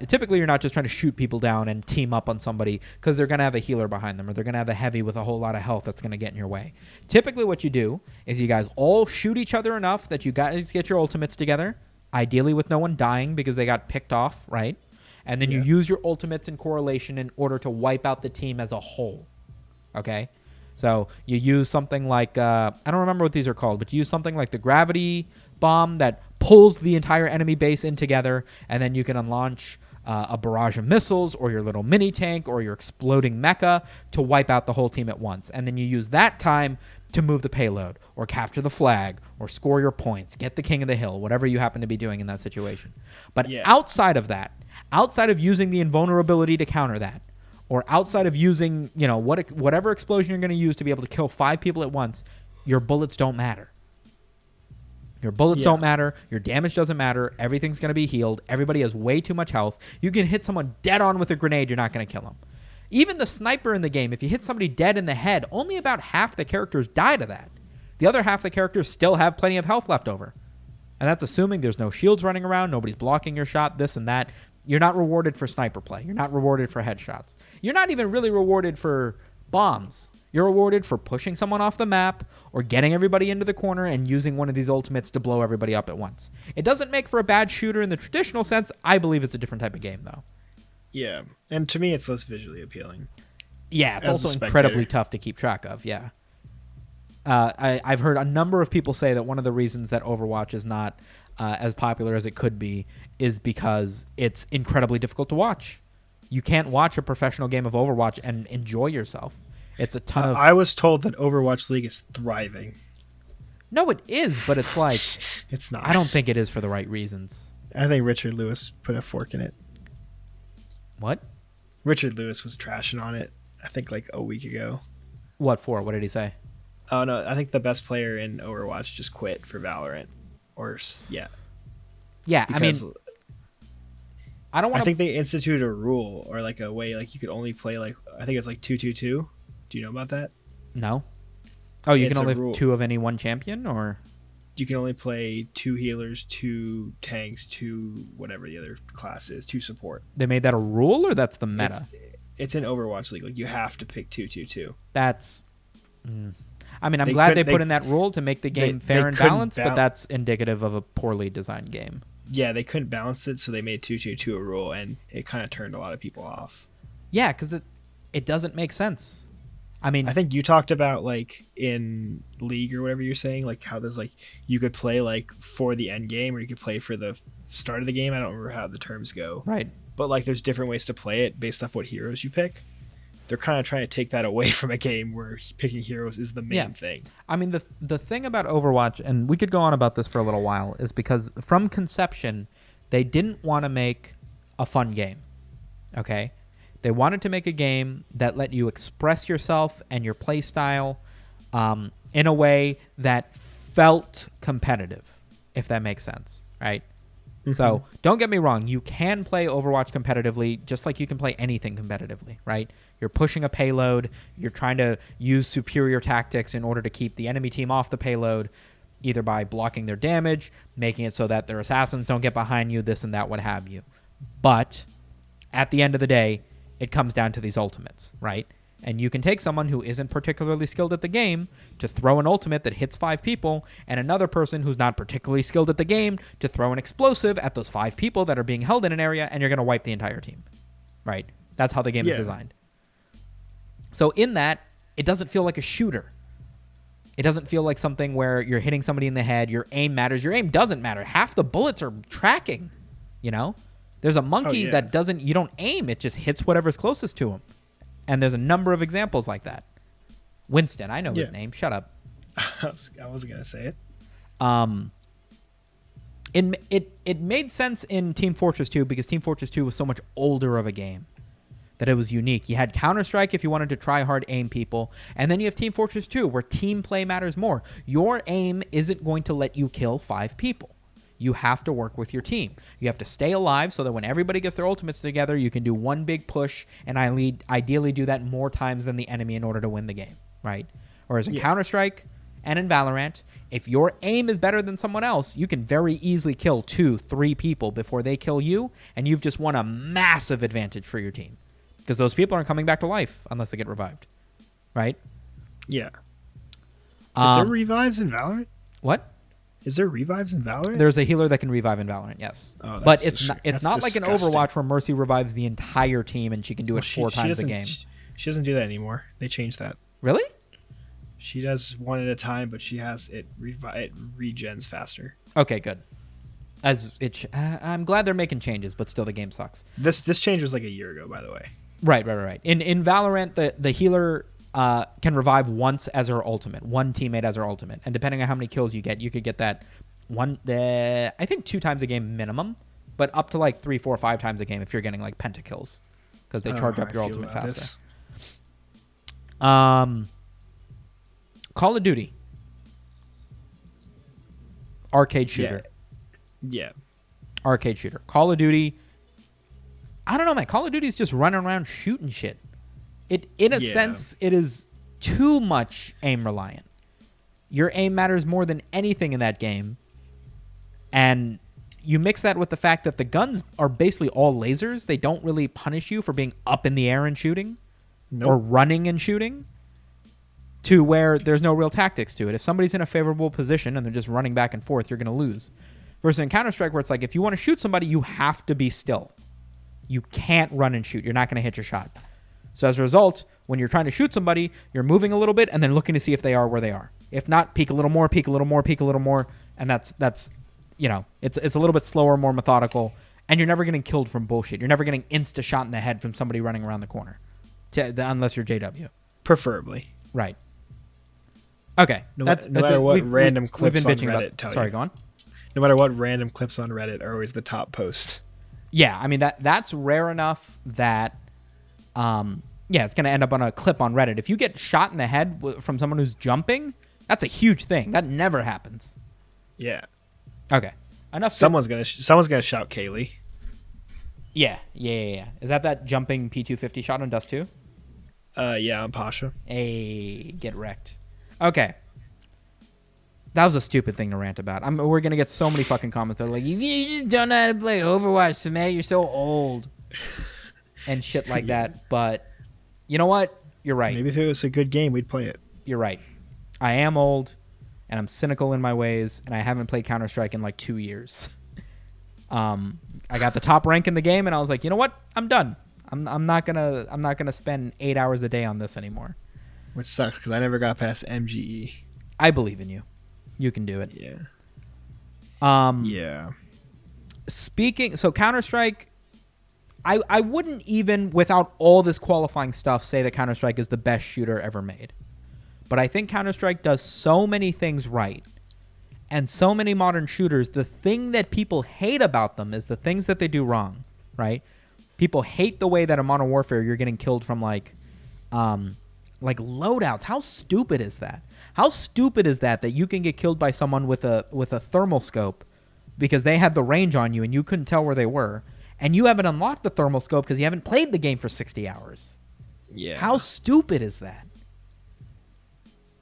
typically you're not just trying to shoot people down and team up on somebody because they're going to have a healer behind them or they're going to have a heavy with a whole lot of health that's going to get in your way. Typically what you do is you guys all shoot each other enough that you guys get your ultimates together, ideally with no one dying because they got picked off, right? And then you use your ultimates in correlation in order to wipe out the team as a whole, okay? So you use something like, I don't remember what these are called, but you use something like the gravity bomb that pulls the entire enemy base in together, and then you can unlaunch a barrage of missiles or your little mini tank or your exploding mecha to wipe out the whole team at once. And then you use that time to move the payload or capture the flag or score your points, get the king of the hill, whatever you happen to be doing in that situation. But outside of that, outside of using the invulnerability to counter that, or outside of using, you know, whatever explosion you're going to use to be able to kill 5 people at once, your bullets don't matter. Your bullets don't matter. Your damage doesn't matter. Everything's going to be healed. Everybody has way too much health. You can hit someone dead on with a grenade. You're not going to kill them. Even the sniper in the game, if you hit somebody dead in the head, only about half the characters die to that. The other half the characters still have plenty of health left over. And that's assuming there's no shields running around, nobody's blocking your shot, this and that. You're not rewarded for sniper play. You're not rewarded for headshots. You're not even really rewarded for bombs. You're rewarded for pushing someone off the map or getting everybody into the corner and using one of these ultimates to blow everybody up at once. It doesn't make for a bad shooter in the traditional sense. I believe it's a different type of game, though. Yeah, and to me, it's less visually appealing. Yeah, it's also incredibly tough to keep track of, yeah. I've heard a number of people say that one of the reasons that Overwatch is not as popular as it could be is because it's incredibly difficult to watch. You can't watch a professional game of Overwatch and enjoy yourself. It's a ton of... I was told that Overwatch League is thriving. No, it is, but it's like... It's not. I don't think it is for the right reasons. I think Richard Lewis put a fork in it. What? Richard Lewis was trashing on it, I think, like a week ago. What for? What did he say? Oh, no, I think the best player in Overwatch just quit for Valorant. Yeah, because, I mean... I think they instituted a rule or like a way like you could only play like I think it's like 2-2-2. Do you know about that? No. Oh, you can only have 2 of any one champion, or you can only play 2 healers, 2 tanks, 2 whatever the other class is, 2 support. They made that a rule, or that's the meta? It's in Overwatch League. Like you have to pick 2-2-2. That's. I mean, I'm glad they put in that rule to make the game fair and balanced, but that's indicative of a poorly designed game. Yeah, they couldn't balance it, so they made 2-2-2 a rule, and it kind of turned a lot of people off. Yeah, because it doesn't make sense. I mean, I think you talked about like in League or whatever you're saying, like how there's like you could play like for the end game or you could play for the start of the game. I don't remember how the terms go. Right. But like there's different ways to play it based off what heroes you pick. they're kind of trying to take that away from a game where picking heroes is the main thing. I mean, the thing about Overwatch, and we could go on about this for a little while, is because from conception, they didn't want to make a fun game. Okay? They wanted to make a game that let you express yourself and your play style in a way that felt competitive, if that makes sense, right? Mm-hmm. So don't get me wrong. You can play Overwatch competitively just like you can play anything competitively, right? You're pushing a payload. You're trying to use superior tactics in order to keep the enemy team off the payload, either by blocking their damage, making it so that their assassins don't get behind you, this and that, what have you. But at the end of the day, it comes down to these ultimates, right? And you can take someone who isn't particularly skilled at the game to throw an ultimate that hits 5 people, and another person who's not particularly skilled at the game to throw an explosive at those 5 people that are being held in an area, and you're going to wipe the entire team, right? That's how the game is designed. So in that, it doesn't feel like a shooter. It doesn't feel like something where you're hitting somebody in the head. Your aim matters. Your aim doesn't matter. Half the bullets are tracking, you know? There's a monkey that doesn't, you don't aim. It just hits whatever's closest to him. And there's a number of examples like that. Winston, I know his name. Shut up. I wasn't going to say it. It made sense in Team Fortress 2 because Team Fortress 2 was so much older of a game that it was unique. You had Counter-Strike if you wanted to try hard aim people. And then you have Team Fortress 2 where team play matters more. Your aim isn't going to let you kill 5 people. You have to work with your team. You have to stay alive so that when everybody gets their ultimates together, you can do one big push and ideally do that more times than the enemy in order to win the game, right? Whereas in Counter-Strike and in Valorant, if your aim is better than someone else, you can very easily kill 2, 3 people before they kill you, and you've just won a massive advantage for your team because those people aren't coming back to life unless they get revived, right? Yeah. Is there revives in Valorant? What? Is there revives in Valorant? There's a healer that can revive in Valorant, yes. Oh, but it's not like an Overwatch where Mercy revives the entire team and she can do it 4 times a game. She doesn't do that anymore. They changed that. Really? She does one at a time, but she has it regens faster. Okay, good. I'm glad they're making changes, but still the game sucks. This change was like a year ago, by the way. Right. In Valorant, the healer can revive once as her ultimate, one teammate as her ultimate, and depending on how many kills you get, you could get that I think 2 times a game minimum, but up to like 3, 4, 5 times a game if you're getting like pentakills because they charge up your ultimate faster. Call of Duty, arcade shooter. Yeah. Arcade shooter. Call of Duty. I don't know, man. Call of Duty is just running around shooting shit. In a sense, it is too much aim reliant. Your aim matters more than anything in that game. And you mix that with the fact that the guns are basically all lasers. They don't really punish you for being up in the air and shooting or running and shooting to where there's no real tactics to it. If somebody's in a favorable position and they're just running back and forth, you're going to lose. Versus in Counter-Strike where it's like if you want to shoot somebody, you have to be still. You can't run and shoot. You're not going to hit your shot. So as a result, when you're trying to shoot somebody, you're moving a little bit and then looking to see if they are where they are. If not, peek a little more, peek a little more, peek a little more, and that's you know, it's a little bit slower, more methodical, and you're never getting killed from bullshit. You're never getting insta shot in the head from somebody running around the corner, unless you're JW. Preferably. Right. Okay. No matter what random clips on Reddit tell you. Sorry, go on. No matter what random clips on Reddit are always the top post. Yeah, I mean that's rare enough that it's going to end up on a clip on Reddit. If you get shot in the head from someone who's jumping, that's a huge thing. That never happens. Yeah. Okay. Enough. Someone's gonna shout Kaylee. Yeah. Is that jumping P250 shot on Dust 2? Yeah, on Pasha. Hey, get wrecked. Okay. That was a stupid thing to rant about. We're going to get so many fucking comments that are like, you just don't know how to play Overwatch, Samay. You're so old. And shit like that. But you know what? You're right. Maybe if it was a good game, we'd play it. You're right. I am old, and I'm cynical in my ways, and I haven't played Counter-Strike in like 2 years. I got the top rank in the game, and I was like, you know what? I'm done. I'm not gonna spend 8 hours a day on this anymore. Which sucks because I never got past MGE. I believe in you. You can do it. Yeah. So Counter-Strike, I wouldn't even, without all this qualifying stuff, say that Counter-Strike is the best shooter ever made. But I think Counter-Strike does so many things right. And so many modern shooters, the thing that people hate about them is the things that they do wrong, right? People hate the way that in Modern Warfare you're getting killed from like loadouts. How stupid is that? How stupid is that you can get killed by someone with a thermal scope because they had the range on you and you couldn't tell where they were, and you haven't unlocked the thermal scope because you haven't played the game for 60 hours. Yeah. How stupid is that?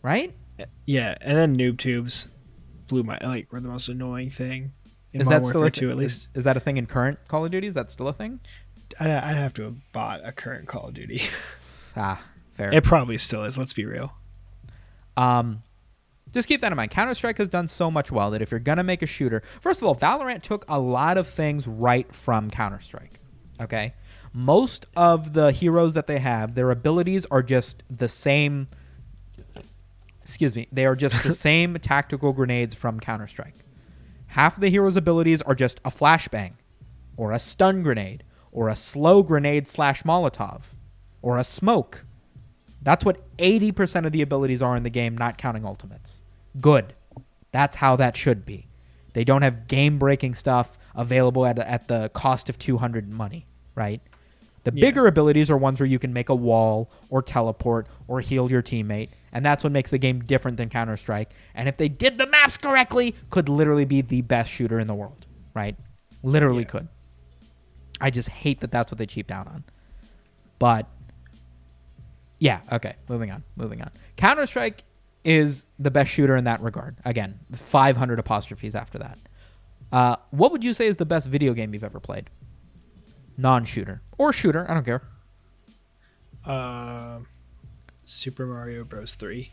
Right? Yeah, and then noob tubes were the most annoying thing in Is Modern that still Warfare 2 at least. Is that a thing in current Call of Duty? Is that still a thing? I'd have to have bought a current Call of Duty. Fair. It probably still is, let's be real. Just keep that in mind. Counter-Strike has done so much well that if you're going to make a shooter... First of all, Valorant took a lot of things right from Counter-Strike. Okay? Most of the heroes that they have, their abilities are just the same... Excuse me. They are just the same tactical grenades from Counter-Strike. Half of the heroes' abilities are just a flashbang, or a stun grenade, or a slow grenade / Molotov, or a smoke. That's what 80% of the abilities are in the game, not counting ultimates. Good. That's how that should be. They don't have game-breaking stuff available at the cost of 200 money, right? The bigger abilities are ones where you can make a wall or teleport or heal your teammate, and that's what makes the game different than Counter-Strike. And if they did the maps correctly, could literally be the best shooter in the world, right? Literally could. I just hate that that's what they cheaped out on. But, yeah, okay, moving on. Counter-Strike is the best shooter in that regard. Again, 500 apostrophes after that. What would you say is the best video game you've ever played? Non-shooter. Or shooter, I don't care. Super Mario Bros. 3.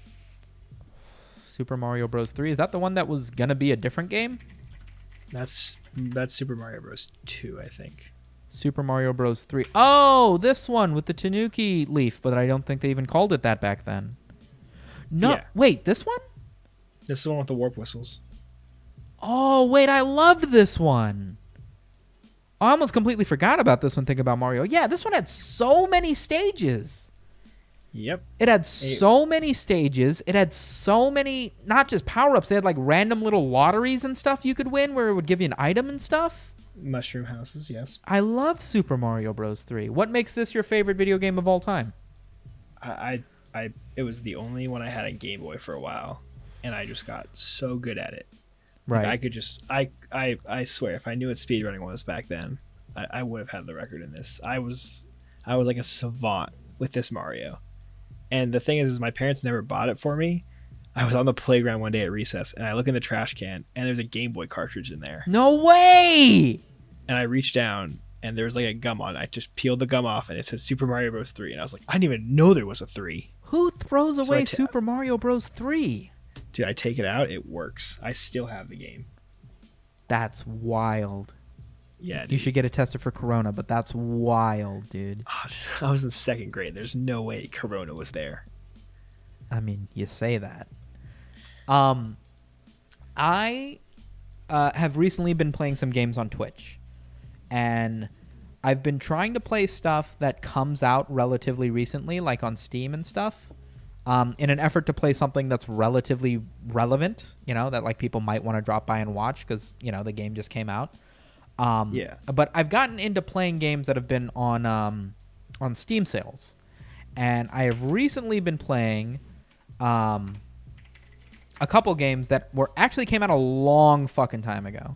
Super Mario Bros. 3. Is that the one that was going to be a different game? That's Super Mario Bros. 2, I think. Super Mario Bros. 3. Oh, this one with the Tanuki leaf, but I don't think they even called it that back then. No, yeah. Wait, this one? This is the one with the warp whistles. Oh, wait, I loved this one. I almost completely forgot about this one thinking about Mario. Yeah, this one had so many stages. Yep. It had so many stages. It had so many, not just power-ups. They had like random little lotteries and stuff you could win where it would give you an item and stuff. Mushroom houses, yes. I love Super Mario Bros. 3. What makes this your favorite video game of all time? It was the only one I had on Game Boy for a while, and I just got so good at it. Right. Like I could just, I swear, if I knew what speedrunning was back then, I would have had the record in this. I was like a savant with this Mario. And the thing is my parents never bought it for me. I was on the playground one day at recess, and I look in the trash can, and there's a Game Boy cartridge in there. No way! And I reached down, and there was like a gum on it. I just peeled the gum off, and it said Super Mario Bros. 3. And I was like, I didn't even know there was a 3. Who throws away Super Mario Bros. 3? Dude, I take it out. It works. I still have the game. That's wild. Yeah, dude. You should get it tested for Corona, but that's wild, dude. Oh, I was in 2nd grade. There's no way Corona was there. I mean, you say that. I have recently been playing some games on Twitch, and I've been trying to play stuff that comes out relatively recently, like on Steam and stuff, in an effort to play something that's relatively relevant, that like people might want to drop by and watch because, the game just came out. But I've gotten into playing games that have been on Steam sales, and I have recently been playing a couple games that actually came out a long fucking time ago.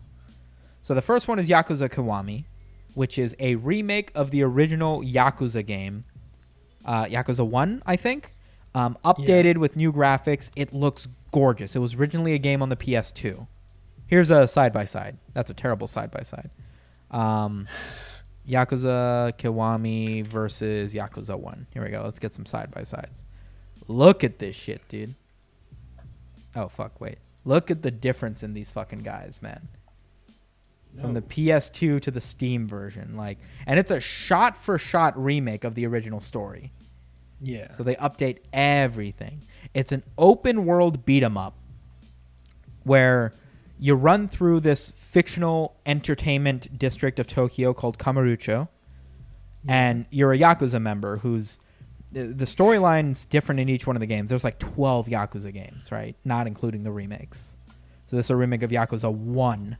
So the first one is Yakuza Kiwami, which is a remake of the original Yakuza game, Yakuza 1, I think, updated with new graphics. It looks gorgeous. It was originally a game on the PS2. Here's a side-by-side. That's a terrible side-by-side. Yakuza Kiwami versus Yakuza 1. Here we go. Let's get some side-by-sides. Look at this shit, dude. Oh, fuck, wait. Look at the difference in these fucking guys, man. From the PS2 to the Steam version. And it's a shot-for-shot remake of the original story. Yeah. So they update everything. It's an open-world beat-em-up where you run through this fictional entertainment district of Tokyo called Kamurocho. and you're a Yakuza member who's the storyline's different in each one of the games. There's like 12 Yakuza games, right? Not including the remakes. So this is a remake of Yakuza 1.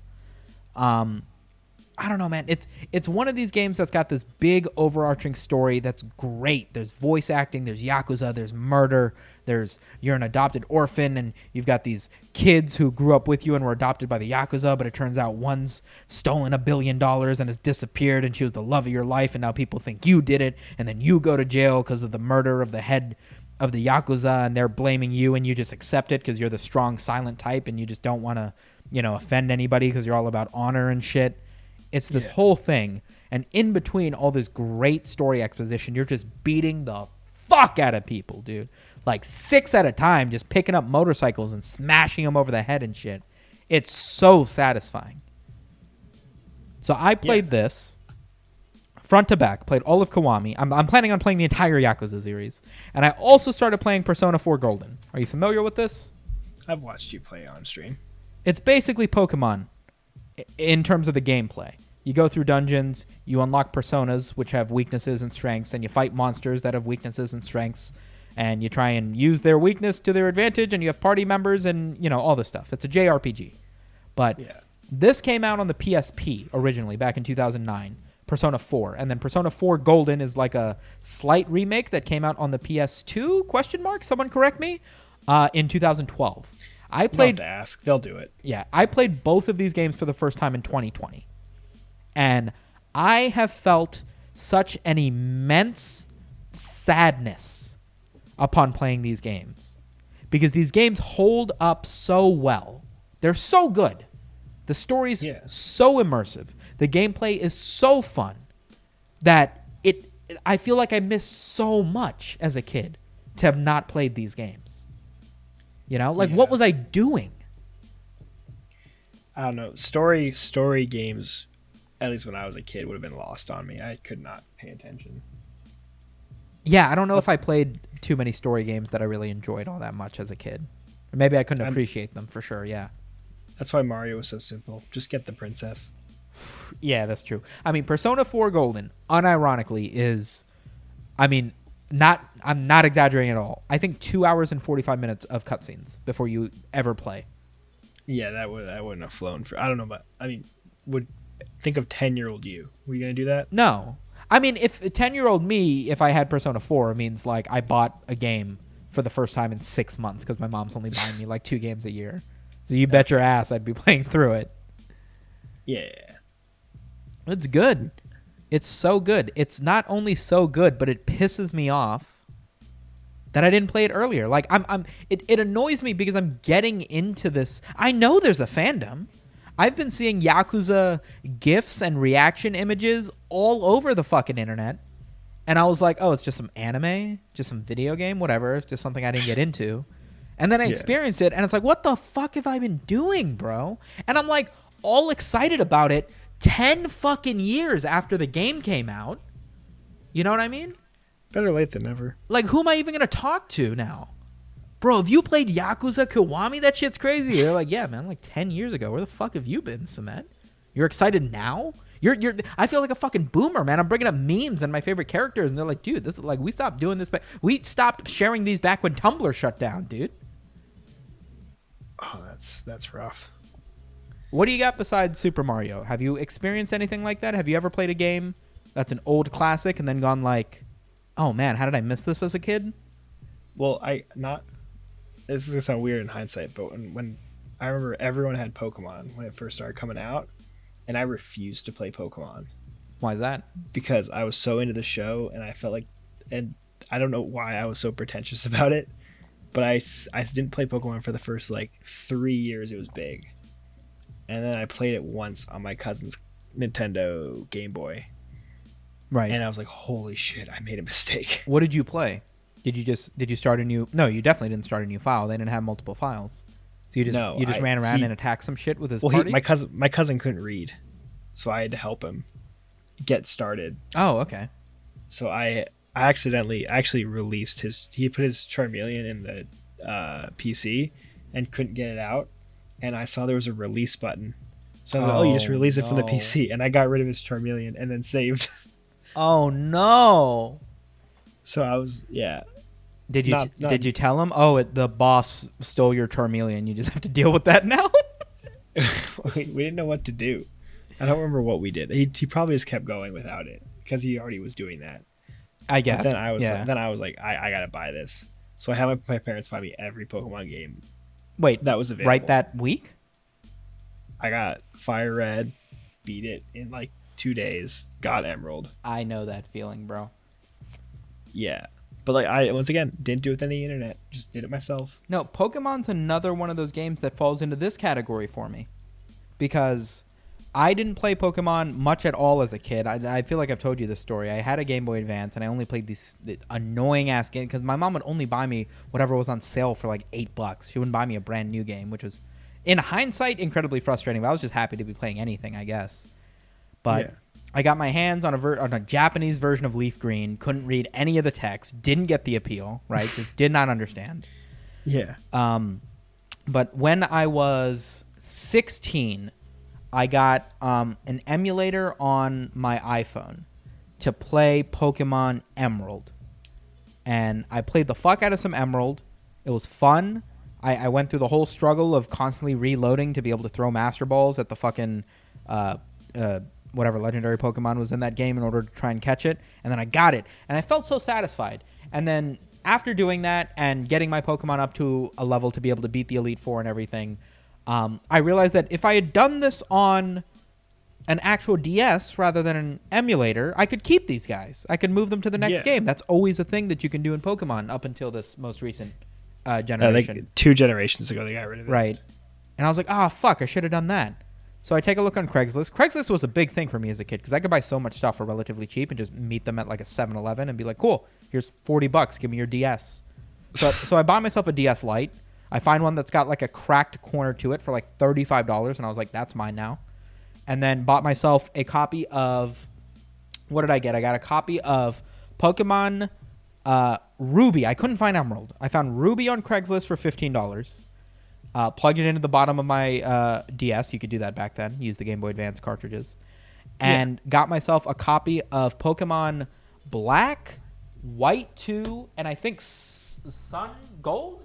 I don't know, man. It's one of these games that's got this big overarching story that's great. There's voice acting, there's Yakuza, there's murder, you're an adopted orphan, and you've got these kids who grew up with you and were adopted by the Yakuza, but it turns out one's stolen $1 billion and has disappeared, and she was the love of your life, and now people think you did it, and then you go to jail because of the murder of the head of the Yakuza, and they're blaming you, and you just accept it because you're the strong, silent type, and you just don't want to, offend anybody because you're all about honor and shit. It's this whole thing, and in between all this great story exposition, you're just beating the fuck out of people, dude. Like 6 at a time, just picking up motorcycles and smashing them over the head and shit. It's so satisfying. So I played this front to back, played all of Kiwami. I'm planning on playing the entire Yakuza series. And I also started playing Persona 4 Golden. Are you familiar with this? I've watched you play on stream. It's basically Pokemon in terms of the gameplay. You go through dungeons, you unlock personas which have weaknesses and strengths, and you fight monsters that have weaknesses and strengths, and you try and use their weakness to their advantage, and you have party members and, all this stuff. It's a JRPG. But this came out on the PSP originally back in 2009, Persona 4, and then Persona 4 Golden is like a slight remake that came out on the PS2, someone correct me, in 2012. I played to ask. They'll do it. Yeah, I played both of these games for the first time in 2020. And I have felt such an immense sadness upon playing these games. Because these games hold up so well. They're so good. The story's so immersive. The gameplay is so fun that I feel like I missed so much as a kid to have not played these games. What was I doing? I don't know. Story games, at least when I was a kid, would have been lost on me. I could not pay attention. Yeah, I don't know if I played too many story games that I really enjoyed all that much as a kid. Or maybe I couldn't appreciate them for sure, yeah. That's why Mario was so simple. Just get the princess. Yeah, that's true. I mean, Persona 4 Golden, unironically, is... I'm not exaggerating at all. I think 2 hours and 45 minutes of cutscenes before you ever play. Yeah, that wouldn't have flown for... I don't know, but... Think of 10-year-old you. Were you going to do that? No. I mean, if 10-year-old me, if I had Persona 4, means like I bought a game for the first time in 6 months because my mom's only buying me like 2 games a year. So you bet your ass I'd be playing through it. Yeah. It's good. It's so good. It's not only so good, but it pisses me off that I didn't play it earlier. Like it annoys me because I'm getting into this. I know there's a fandom. I've been seeing Yakuza GIFs and reaction images all over the fucking internet. And I was like, oh, it's just some anime, just some video game, whatever. It's just something I didn't get into. And then I experienced it, and it's like, what the fuck have I been doing, bro? And I'm like all excited about it 10 fucking years after the game came out. You know what I mean? Better late than never. Like, who am I even going to talk to now? Bro, have you played Yakuza Kiwami? That shit's crazy. They're like, yeah, man, like 10 years ago. Where the fuck have you been, Cement? You're excited now? I feel like a fucking boomer, man. I'm bringing up memes and my favorite characters, and they're like, dude, this is like, we stopped doing this. We stopped sharing these back when Tumblr shut down, dude. Oh, that's rough. What do you got besides Super Mario? Have you experienced anything like that? Have you ever played a game that's an old classic and then gone like, oh man, how did I miss this as a kid? Well, this is gonna sound weird in hindsight, but when I remember everyone had Pokemon when it first started coming out, and I refused to play Pokemon. Why is that? Because I was so into the show, and I felt like, and I don't know why I was so pretentious about it, but I didn't play Pokemon for the first like 3 years it was big. And then I played it once on my cousin's Nintendo Game Boy. Right. And I was like, holy shit, I made a mistake. What did you play? Did you start a new... No, you definitely didn't start a new file. They didn't have multiple files. So you just ran around and attacked some shit with his party? My cousin couldn't read, so I had to help him get started. Oh, okay. So I actually released he put his Charmeleon in the PC and couldn't get it out, and I saw there was a release button. So I was like, you just release it from the PC, and I got rid of his Charmeleon and then saved. Oh no. So I was, yeah. Did you tell him? Oh, the boss stole your Charmeleon. You just have to deal with that now. We didn't know what to do. I don't remember what we did. He probably just kept going without it because he already was doing that. I guess. But then I was like, I gotta buy this. So I had my parents buy me every Pokemon game. Wait, that was available. Right that week? I got Fire Red, beat it in like 2 days, got Emerald. I know that feeling, bro. Yeah. But like I once again didn't do it with any internet, just did it myself. No, Pokemon's another one of those games that falls into this category for me. Because I didn't play Pokemon much at all as a kid. I feel like I've told you this story. I had a Game Boy Advance, and I only played these annoying ass games because my mom would only buy me whatever was on sale for like $8. She wouldn't buy me a brand new game, which was, in hindsight, incredibly frustrating. But I was just happy to be playing anything, I guess. But yeah. I got my hands on a Japanese version of Leaf Green. Couldn't read any of the text. Didn't get the appeal. Right? Just did not understand. Yeah. But when I was 16. I got an emulator on my iPhone to play Pokemon Emerald. And I played the fuck out of some Emerald. It was fun. I went through the whole struggle of constantly reloading to be able to throw Master Balls at the fucking whatever legendary Pokemon was in that game in order to try and catch it. And then I got it. And I felt so satisfied. And then after doing that and getting my Pokemon up to a level to be able to beat the Elite Four and everything, I realized that if I had done this on an actual DS rather than an emulator, I could keep these guys. I could move them to the next game. That's always a thing that you can do in Pokemon up until this most recent generation. Like 2 generations ago, they got rid of it. Right. And I was like, fuck, I should have done that. So I take a look on Craigslist. Craigslist was a big thing for me as a kid because I could buy so much stuff for relatively cheap and just meet them at like a 7-Eleven and be like, cool, here's $40. Give me your DS. So I bought myself a DS Lite. I find one that's got like a cracked corner to it for like $35, and I was like, that's mine now. And then bought myself a copy of, what did I get? I got a copy of Pokemon Ruby. I couldn't find Emerald. I found Ruby on Craigslist for $15. Plugged it into the bottom of my DS. You could do that back then. Use the Game Boy Advance cartridges. And got myself a copy of Pokemon Black, White 2, and I think Sun Gold?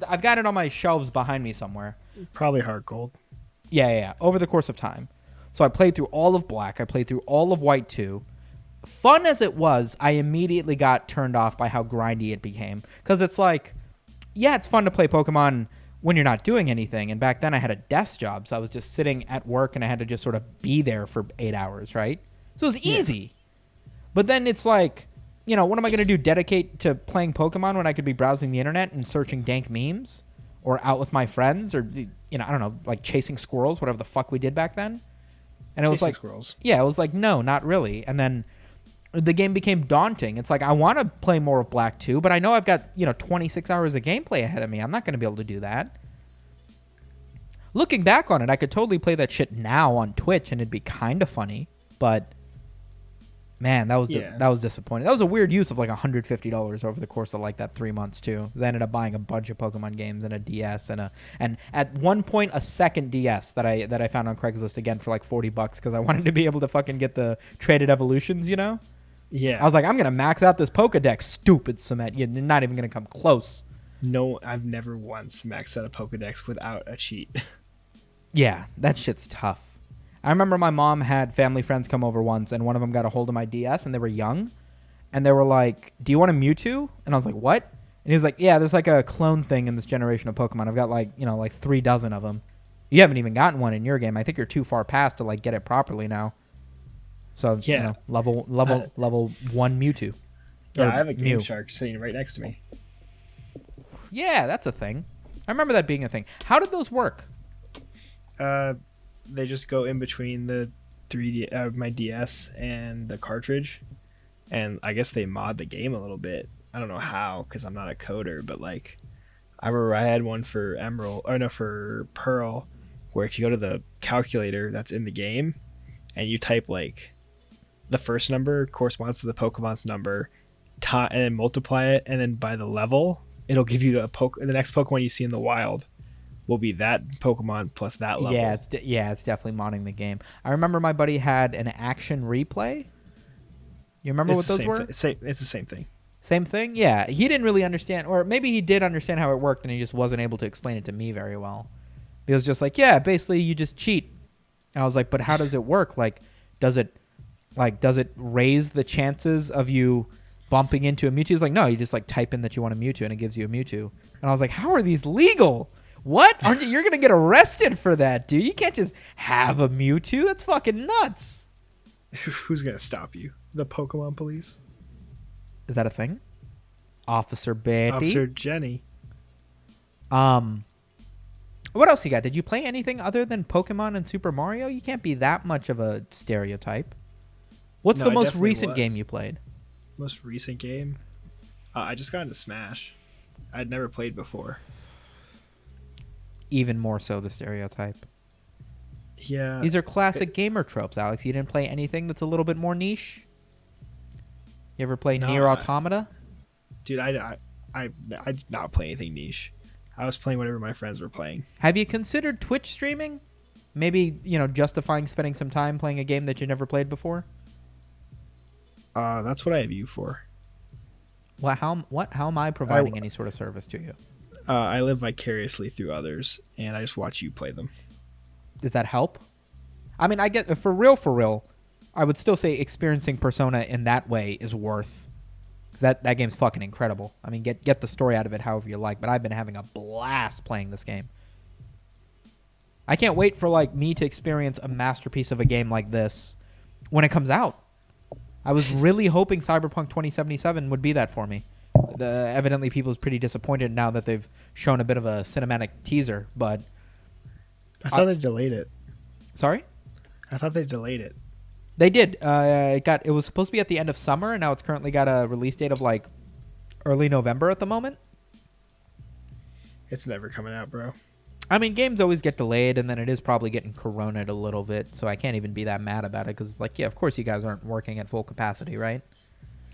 I've got it on my shelves behind me somewhere. Probably Heart Gold. Yeah. Over the course of time. So I played through all of Black. I played through all of White 2. Fun as it was, I immediately got turned off by how grindy it became. Because it's like, yeah, it's fun to play Pokemon when you're not doing anything. And back then I had a desk job. So I was just sitting at work and I had to just sort of be there for 8 hours, right? So it was easy. Yeah. But then it's like, you know, what am I going to do? Dedicate to playing Pokemon when I could be browsing the internet and searching dank memes? Or out with my friends? Or, you know, I don't know, like chasing squirrels, whatever the fuck we did back then. And it was like, squirrels. Yeah, it was like, no, not really. And then the game became daunting. It's like, I want to play more of Black 2, but I know I've got, 26 hours of gameplay ahead of me. I'm not going to be able to do that. Looking back on it, I could totally play that shit now on Twitch and it'd be kind of funny, but man, that was disappointing. That was a weird use of like $150 over the course of like that 3 months too. I ended up buying a bunch of Pokemon games and a DS and at one point a second DS that I found on Craigslist again for like $40 because I wanted to be able to fucking get the traded evolutions, Yeah. I was like, I'm gonna max out this Pokedex, stupid Cement. You're not even gonna come close. No, I've never once maxed out a Pokedex without a cheat. Yeah, that shit's tough. I remember my mom had family friends come over once, and one of them got a hold of my DS, and they were young, and they were like, do you want a Mewtwo? And I was like, what? And he was like, yeah, there's like a clone thing in this generation of Pokemon. I've got like 3 dozen of them. You haven't even gotten one in your game. I think you're too far past to like get it properly now. So, yeah. Level 1 Mewtwo. Yeah, I have a Game Shark sitting right next to me. Yeah, that's a thing. I remember that being a thing. How did those work? They just go in between the 3D my DS and the cartridge, and I guess they mod the game a little bit. I don't know how because I'm not a coder, but like I remember I had one for for Pearl, where if you go to the calculator that's in the game, and you type like the first number corresponds to the Pokemon's number, and then multiply it, and then by the level, it'll give you the next Pokemon you see in the wild. Will be that Pokemon plus that level. Yeah, it's definitely modding the game. I remember my buddy had an action replay You remember what those were? It's the same thing. Same thing? Yeah. He didn't really understand, or maybe he did understand how it worked and he just wasn't able to explain it to me very well. He was just like, yeah, basically you just cheat. I was like, but how does it work? Does it raise the chances of you bumping into a Mewtwo? He's like, no, you just type in that you want a Mewtwo and it gives you a Mewtwo. And I was like, how are these legal? What? You're going to get arrested for that, dude. You can't just have a Mewtwo. That's fucking nuts. Who's going to stop you? The Pokemon police? Is that a thing? Officer Betty? Officer Jenny. What else you got? Did you play anything other than Pokemon and Super Mario? You can't be that much of a stereotype. What's the most recent game you played? Most recent game? I just got into Smash. I'd never played before. Even more so the stereotype. Yeah. These are classic gamer tropes, Alex. You didn't play anything that's a little bit more niche? You ever play Nier Automata? Dude, I did not play anything niche. I was playing whatever my friends were playing. Have you considered Twitch streaming? Maybe, justifying spending some time playing a game that you never played before? That's what I have you for. Well, how am I providing any sort of service to you? I live vicariously through others, and I just watch you play them. Does that help? I mean, I get for real, I would still say experiencing Persona in that way is worth. That game's fucking incredible. I mean, get the story out of it however you like, but I've been having a blast playing this game. I can't wait for me to experience a masterpiece of a game like this when it comes out. I was really hoping Cyberpunk 2077 would be that for me. Evidently, people's pretty disappointed now that they've shown a bit of a cinematic teaser, but I thought they delayed it. Sorry? I thought they delayed it. They did. It was supposed to be at the end of summer, and now it's currently got a release date of early November at the moment. It's never coming out, bro. I mean, games always get delayed, and then it is probably getting corona'd a little bit, so I can't even be that mad about it, because yeah, of course you guys aren't working at full capacity, right?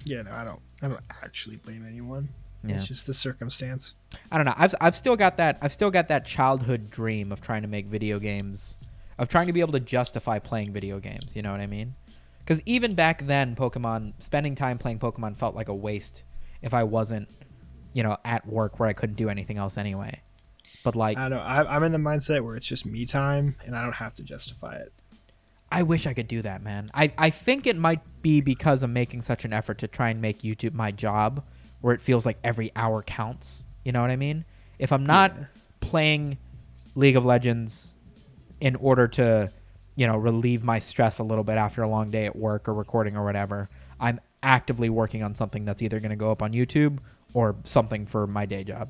Yeah, no, I don't actually blame anyone. Yeah. It's just the circumstance. I don't know. I've still got that childhood dream of trying to make video games, of trying to be able to justify playing video games. You know what I mean? Because even back then, spending time playing Pokemon felt like a waste if I wasn't, at work where I couldn't do anything else anyway. But I don't know. I'm in the mindset where it's just me time, and I don't have to justify it. I wish I could do that, man. I think it might be because I'm making such an effort to try and make YouTube my job, where it feels like every hour counts. You know what I mean? If I'm not playing League of Legends in order to, relieve my stress a little bit after a long day at work or recording or whatever, I'm actively working on something that's either going to go up on YouTube or something for my day job.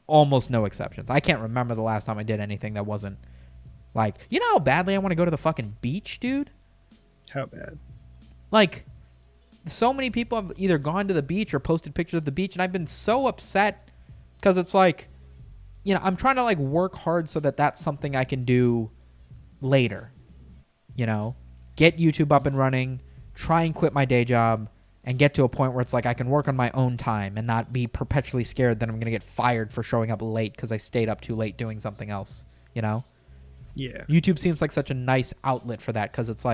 Almost no exceptions. I can't remember the last time I did anything that wasn't how badly I want to go to the fucking beach, dude? How bad? So many people have either gone to the beach or posted pictures of the beach, and I've been so upset because it's I'm trying to work hard so that that's something I can do later. Get YouTube up and running, try and quit my day job, and get to a point where it's I can work on my own time and not be perpetually scared that I'm going to get fired for showing up late because I stayed up too late doing something else, Yeah. YouTube seems like such a nice outlet for that because it's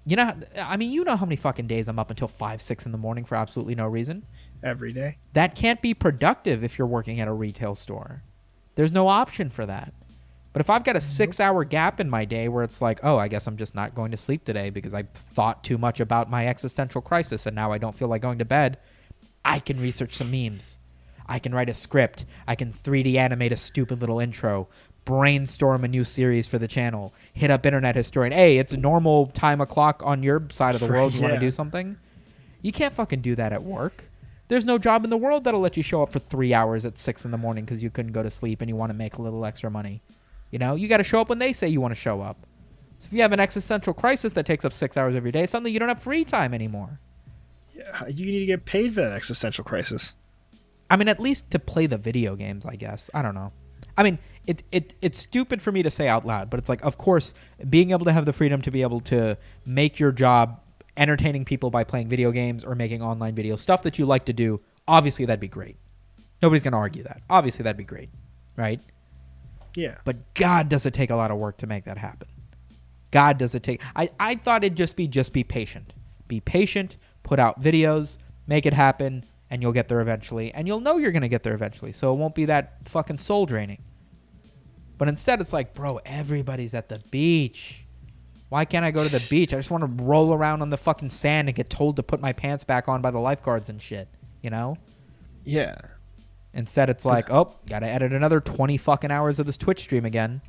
you know how many fucking days I'm up until 5, 6 in the morning for absolutely no reason? Every day. That can't be productive if you're working at a retail store. There's no option for that. But if I've got a 6-hour gap in my day where it's I guess I'm just not going to sleep today because I thought too much about my existential crisis and now I don't feel like going to bed, I can research some memes. I can write a script. I can 3D animate a stupid little intro. Brainstorm a new series for the channel. Hit up Internet Historian. Hey, it's a normal time o'clock on your side of the world. You want to do something? You can't fucking do that at work. There's no job in the world that'll let you show up for 3 hours at 6 in the morning because you couldn't go to sleep and you want to make a little extra money. You got to show up when they say you want to show up. So if you have an existential crisis that takes up 6 hours of your day, suddenly you don't have free time anymore. Yeah, you need to get paid for that existential crisis. I mean, at least to play the video games, I guess. I don't know. I mean, it's stupid for me to say out loud, but it's of course, being able to have the freedom to be able to make your job entertaining people by playing video games or making online videos, stuff that you like to do, obviously that'd be great. Nobody's going to argue that. Obviously that'd be great, right? Yeah. But God, does it take a lot of work to make that happen. God, does it take... I thought it'd just be patient. Be patient, put out videos, make it happen, and you'll get there eventually. And you'll know you're going to get there eventually, so it won't be that fucking soul draining. But instead, it's like, bro, everybody's at the beach. Why can't I go to the beach? I just want to roll around on the fucking sand and get told to put my pants back on by the lifeguards and shit, you know? Yeah. Instead, it's like, oh, got to edit another 20 fucking hours of this Twitch stream again.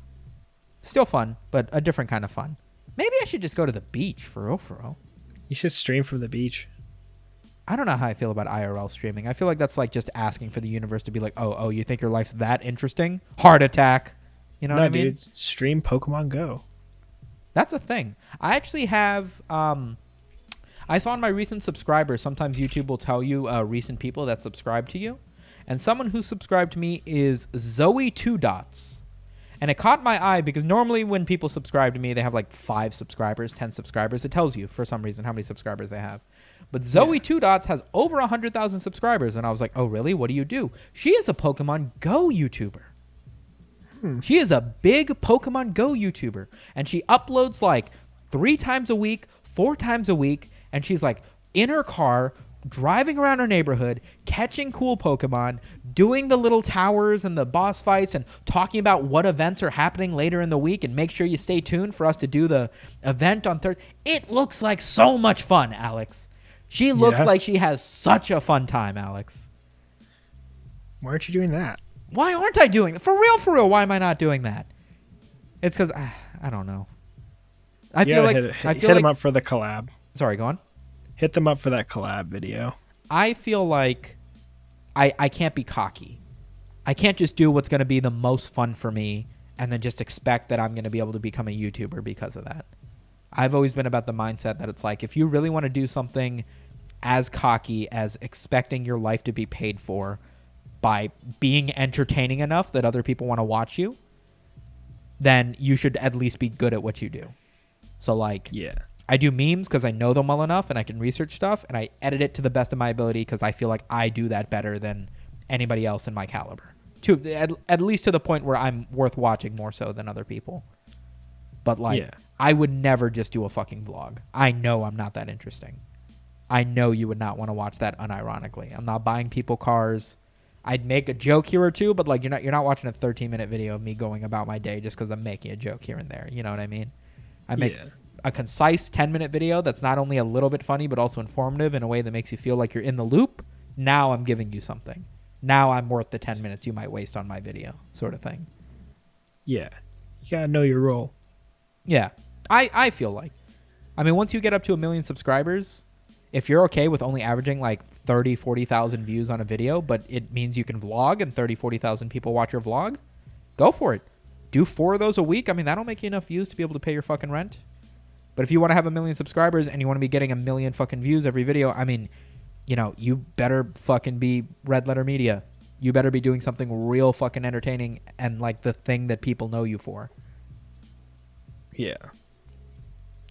Still fun, but a different kind of fun. Maybe I should just go to the beach, for real. You should stream from the beach. I don't know how I feel about IRL streaming. I feel like that's like just asking for the universe to be like, oh, you think your life's that interesting? Heart attack. You know what I mean? Dude, stream Pokemon Go. That's a thing. I actually have... I saw on my recent subscribers, sometimes YouTube will tell you recent people that subscribe to you. And someone who subscribed to me is Zoe2Dots. And it caught my eye because normally when people subscribe to me, they have like 5 subscribers, 10 subscribers. It tells you for some reason how many subscribers they have. But Zoe2Dots has over 100,000 subscribers. And I was like, oh, really? What do you do? She is a Pokemon Go YouTuber. She is a big Pokemon Go YouTuber. And she uploads like 3 times a week, 4 times a week. And she's like in her car, driving around her neighborhood, catching cool Pokemon, doing the little towers and the boss fights, and talking about what events are happening later in the week. And make sure you stay tuned for us to do the event on Thursday. It looks like so much fun, Alex. She looks like she has such a fun time, Alex. Why aren't you doing that? Why aren't I doing it? For real, why am I not doing that? It's because, I don't know. I feel like... Hit them up for the collab. Sorry, go on. Hit them up for that collab video. I feel like I can't be cocky. I can't just do what's going to be the most fun for me and then just expect that I'm going to be able to become a YouTuber because of that. I've always been about the mindset that it's like, if you really want to do something as cocky as expecting your life to be paid for by being entertaining enough that other people want to watch you, then you should at least be good at what you do. So like, I do memes because I know them well enough and I can research stuff, and I edit it to the best of my ability because I feel like I do that better than anybody else in my caliber. At least to the point where I'm worth watching more so than other people. But like, I would never just do a fucking vlog. I know I'm not that interesting. I know you would not want to watch that unironically. I'm not buying people cars. I'd make a joke here or two, but like you're not watching a 13-minute video of me going about my day just because I'm making a joke here and there. You know what I mean? I make a concise 10-minute video that's not only a little bit funny but also informative in a way that makes you feel like you're in the loop. Now I'm giving you something. Now I'm worth the 10 minutes you might waste on my video, sort of thing. Yeah. You gotta know your role. Yeah. I feel like. I mean, once you get up to 1 million subscribers, if you're okay with only averaging like 30, 40,000 views on a video, but it means you can vlog and 30, 40,000 people watch your vlog, go for it. Do 4 of those a week. I mean, that'll make you enough views to be able to pay your fucking rent. But if you want to have 1 million subscribers and you want to be getting 1 million fucking views every video, I mean, you know, you better fucking be Red Letter Media. You better be doing something real fucking entertaining and like the thing that people know you for. Yeah.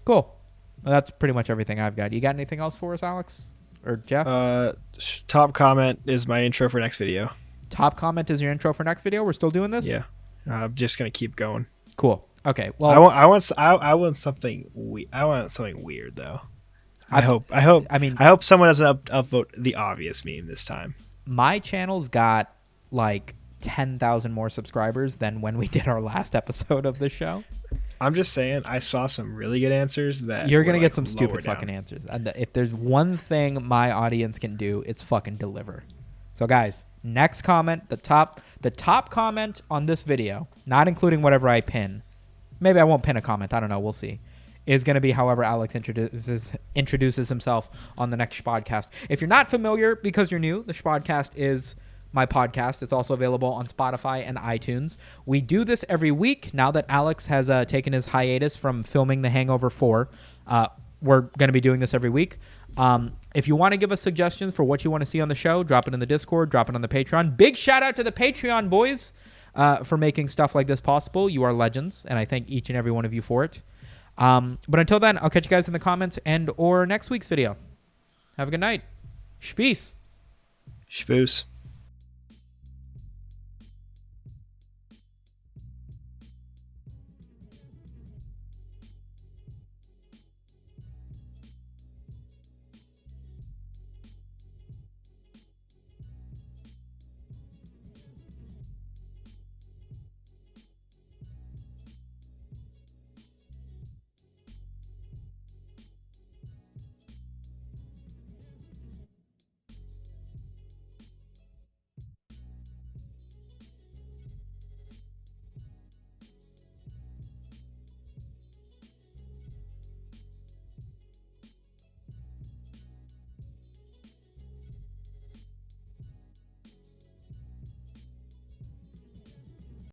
Cool. Well, that's pretty much everything I've got. You got anything else for us, Alex? Or Jeff? Top comment is my intro for next video. Top comment is your intro for next video? We're still doing this? Yeah. I'm just going to keep going. Cool. Okay. Well, I want something weird though. I hope someone doesn't upvote the obvious meme this time. My channel's got like 10,000 more subscribers than when we did our last episode of the show. I'm just saying, I saw some really good answers that you're gonna get some stupid fucking answers. And if there's one thing my audience can do, it's fucking deliver. So guys, next comment, the top comment on this video, not including whatever I pin. Maybe I won't pin a comment. I don't know. We'll see. Is going to be however Alex introduces himself on the next Shpodcast. If you're not familiar, because you're new, the Shpodcast is my podcast. It's also available on Spotify and iTunes. We do this every week. Now that Alex has taken his hiatus from filming The Hangover 4, we're going to be doing this every week. If you want to give us suggestions for what you want to see on the show, drop it in the Discord, drop it on the Patreon. Big shout out to the Patreon boys for making stuff like this possible. You are legends, and I thank each and every one of you for it. But until then, I'll catch you guys in the comments and or next week's video. Have a good night. Peace. Shpoos.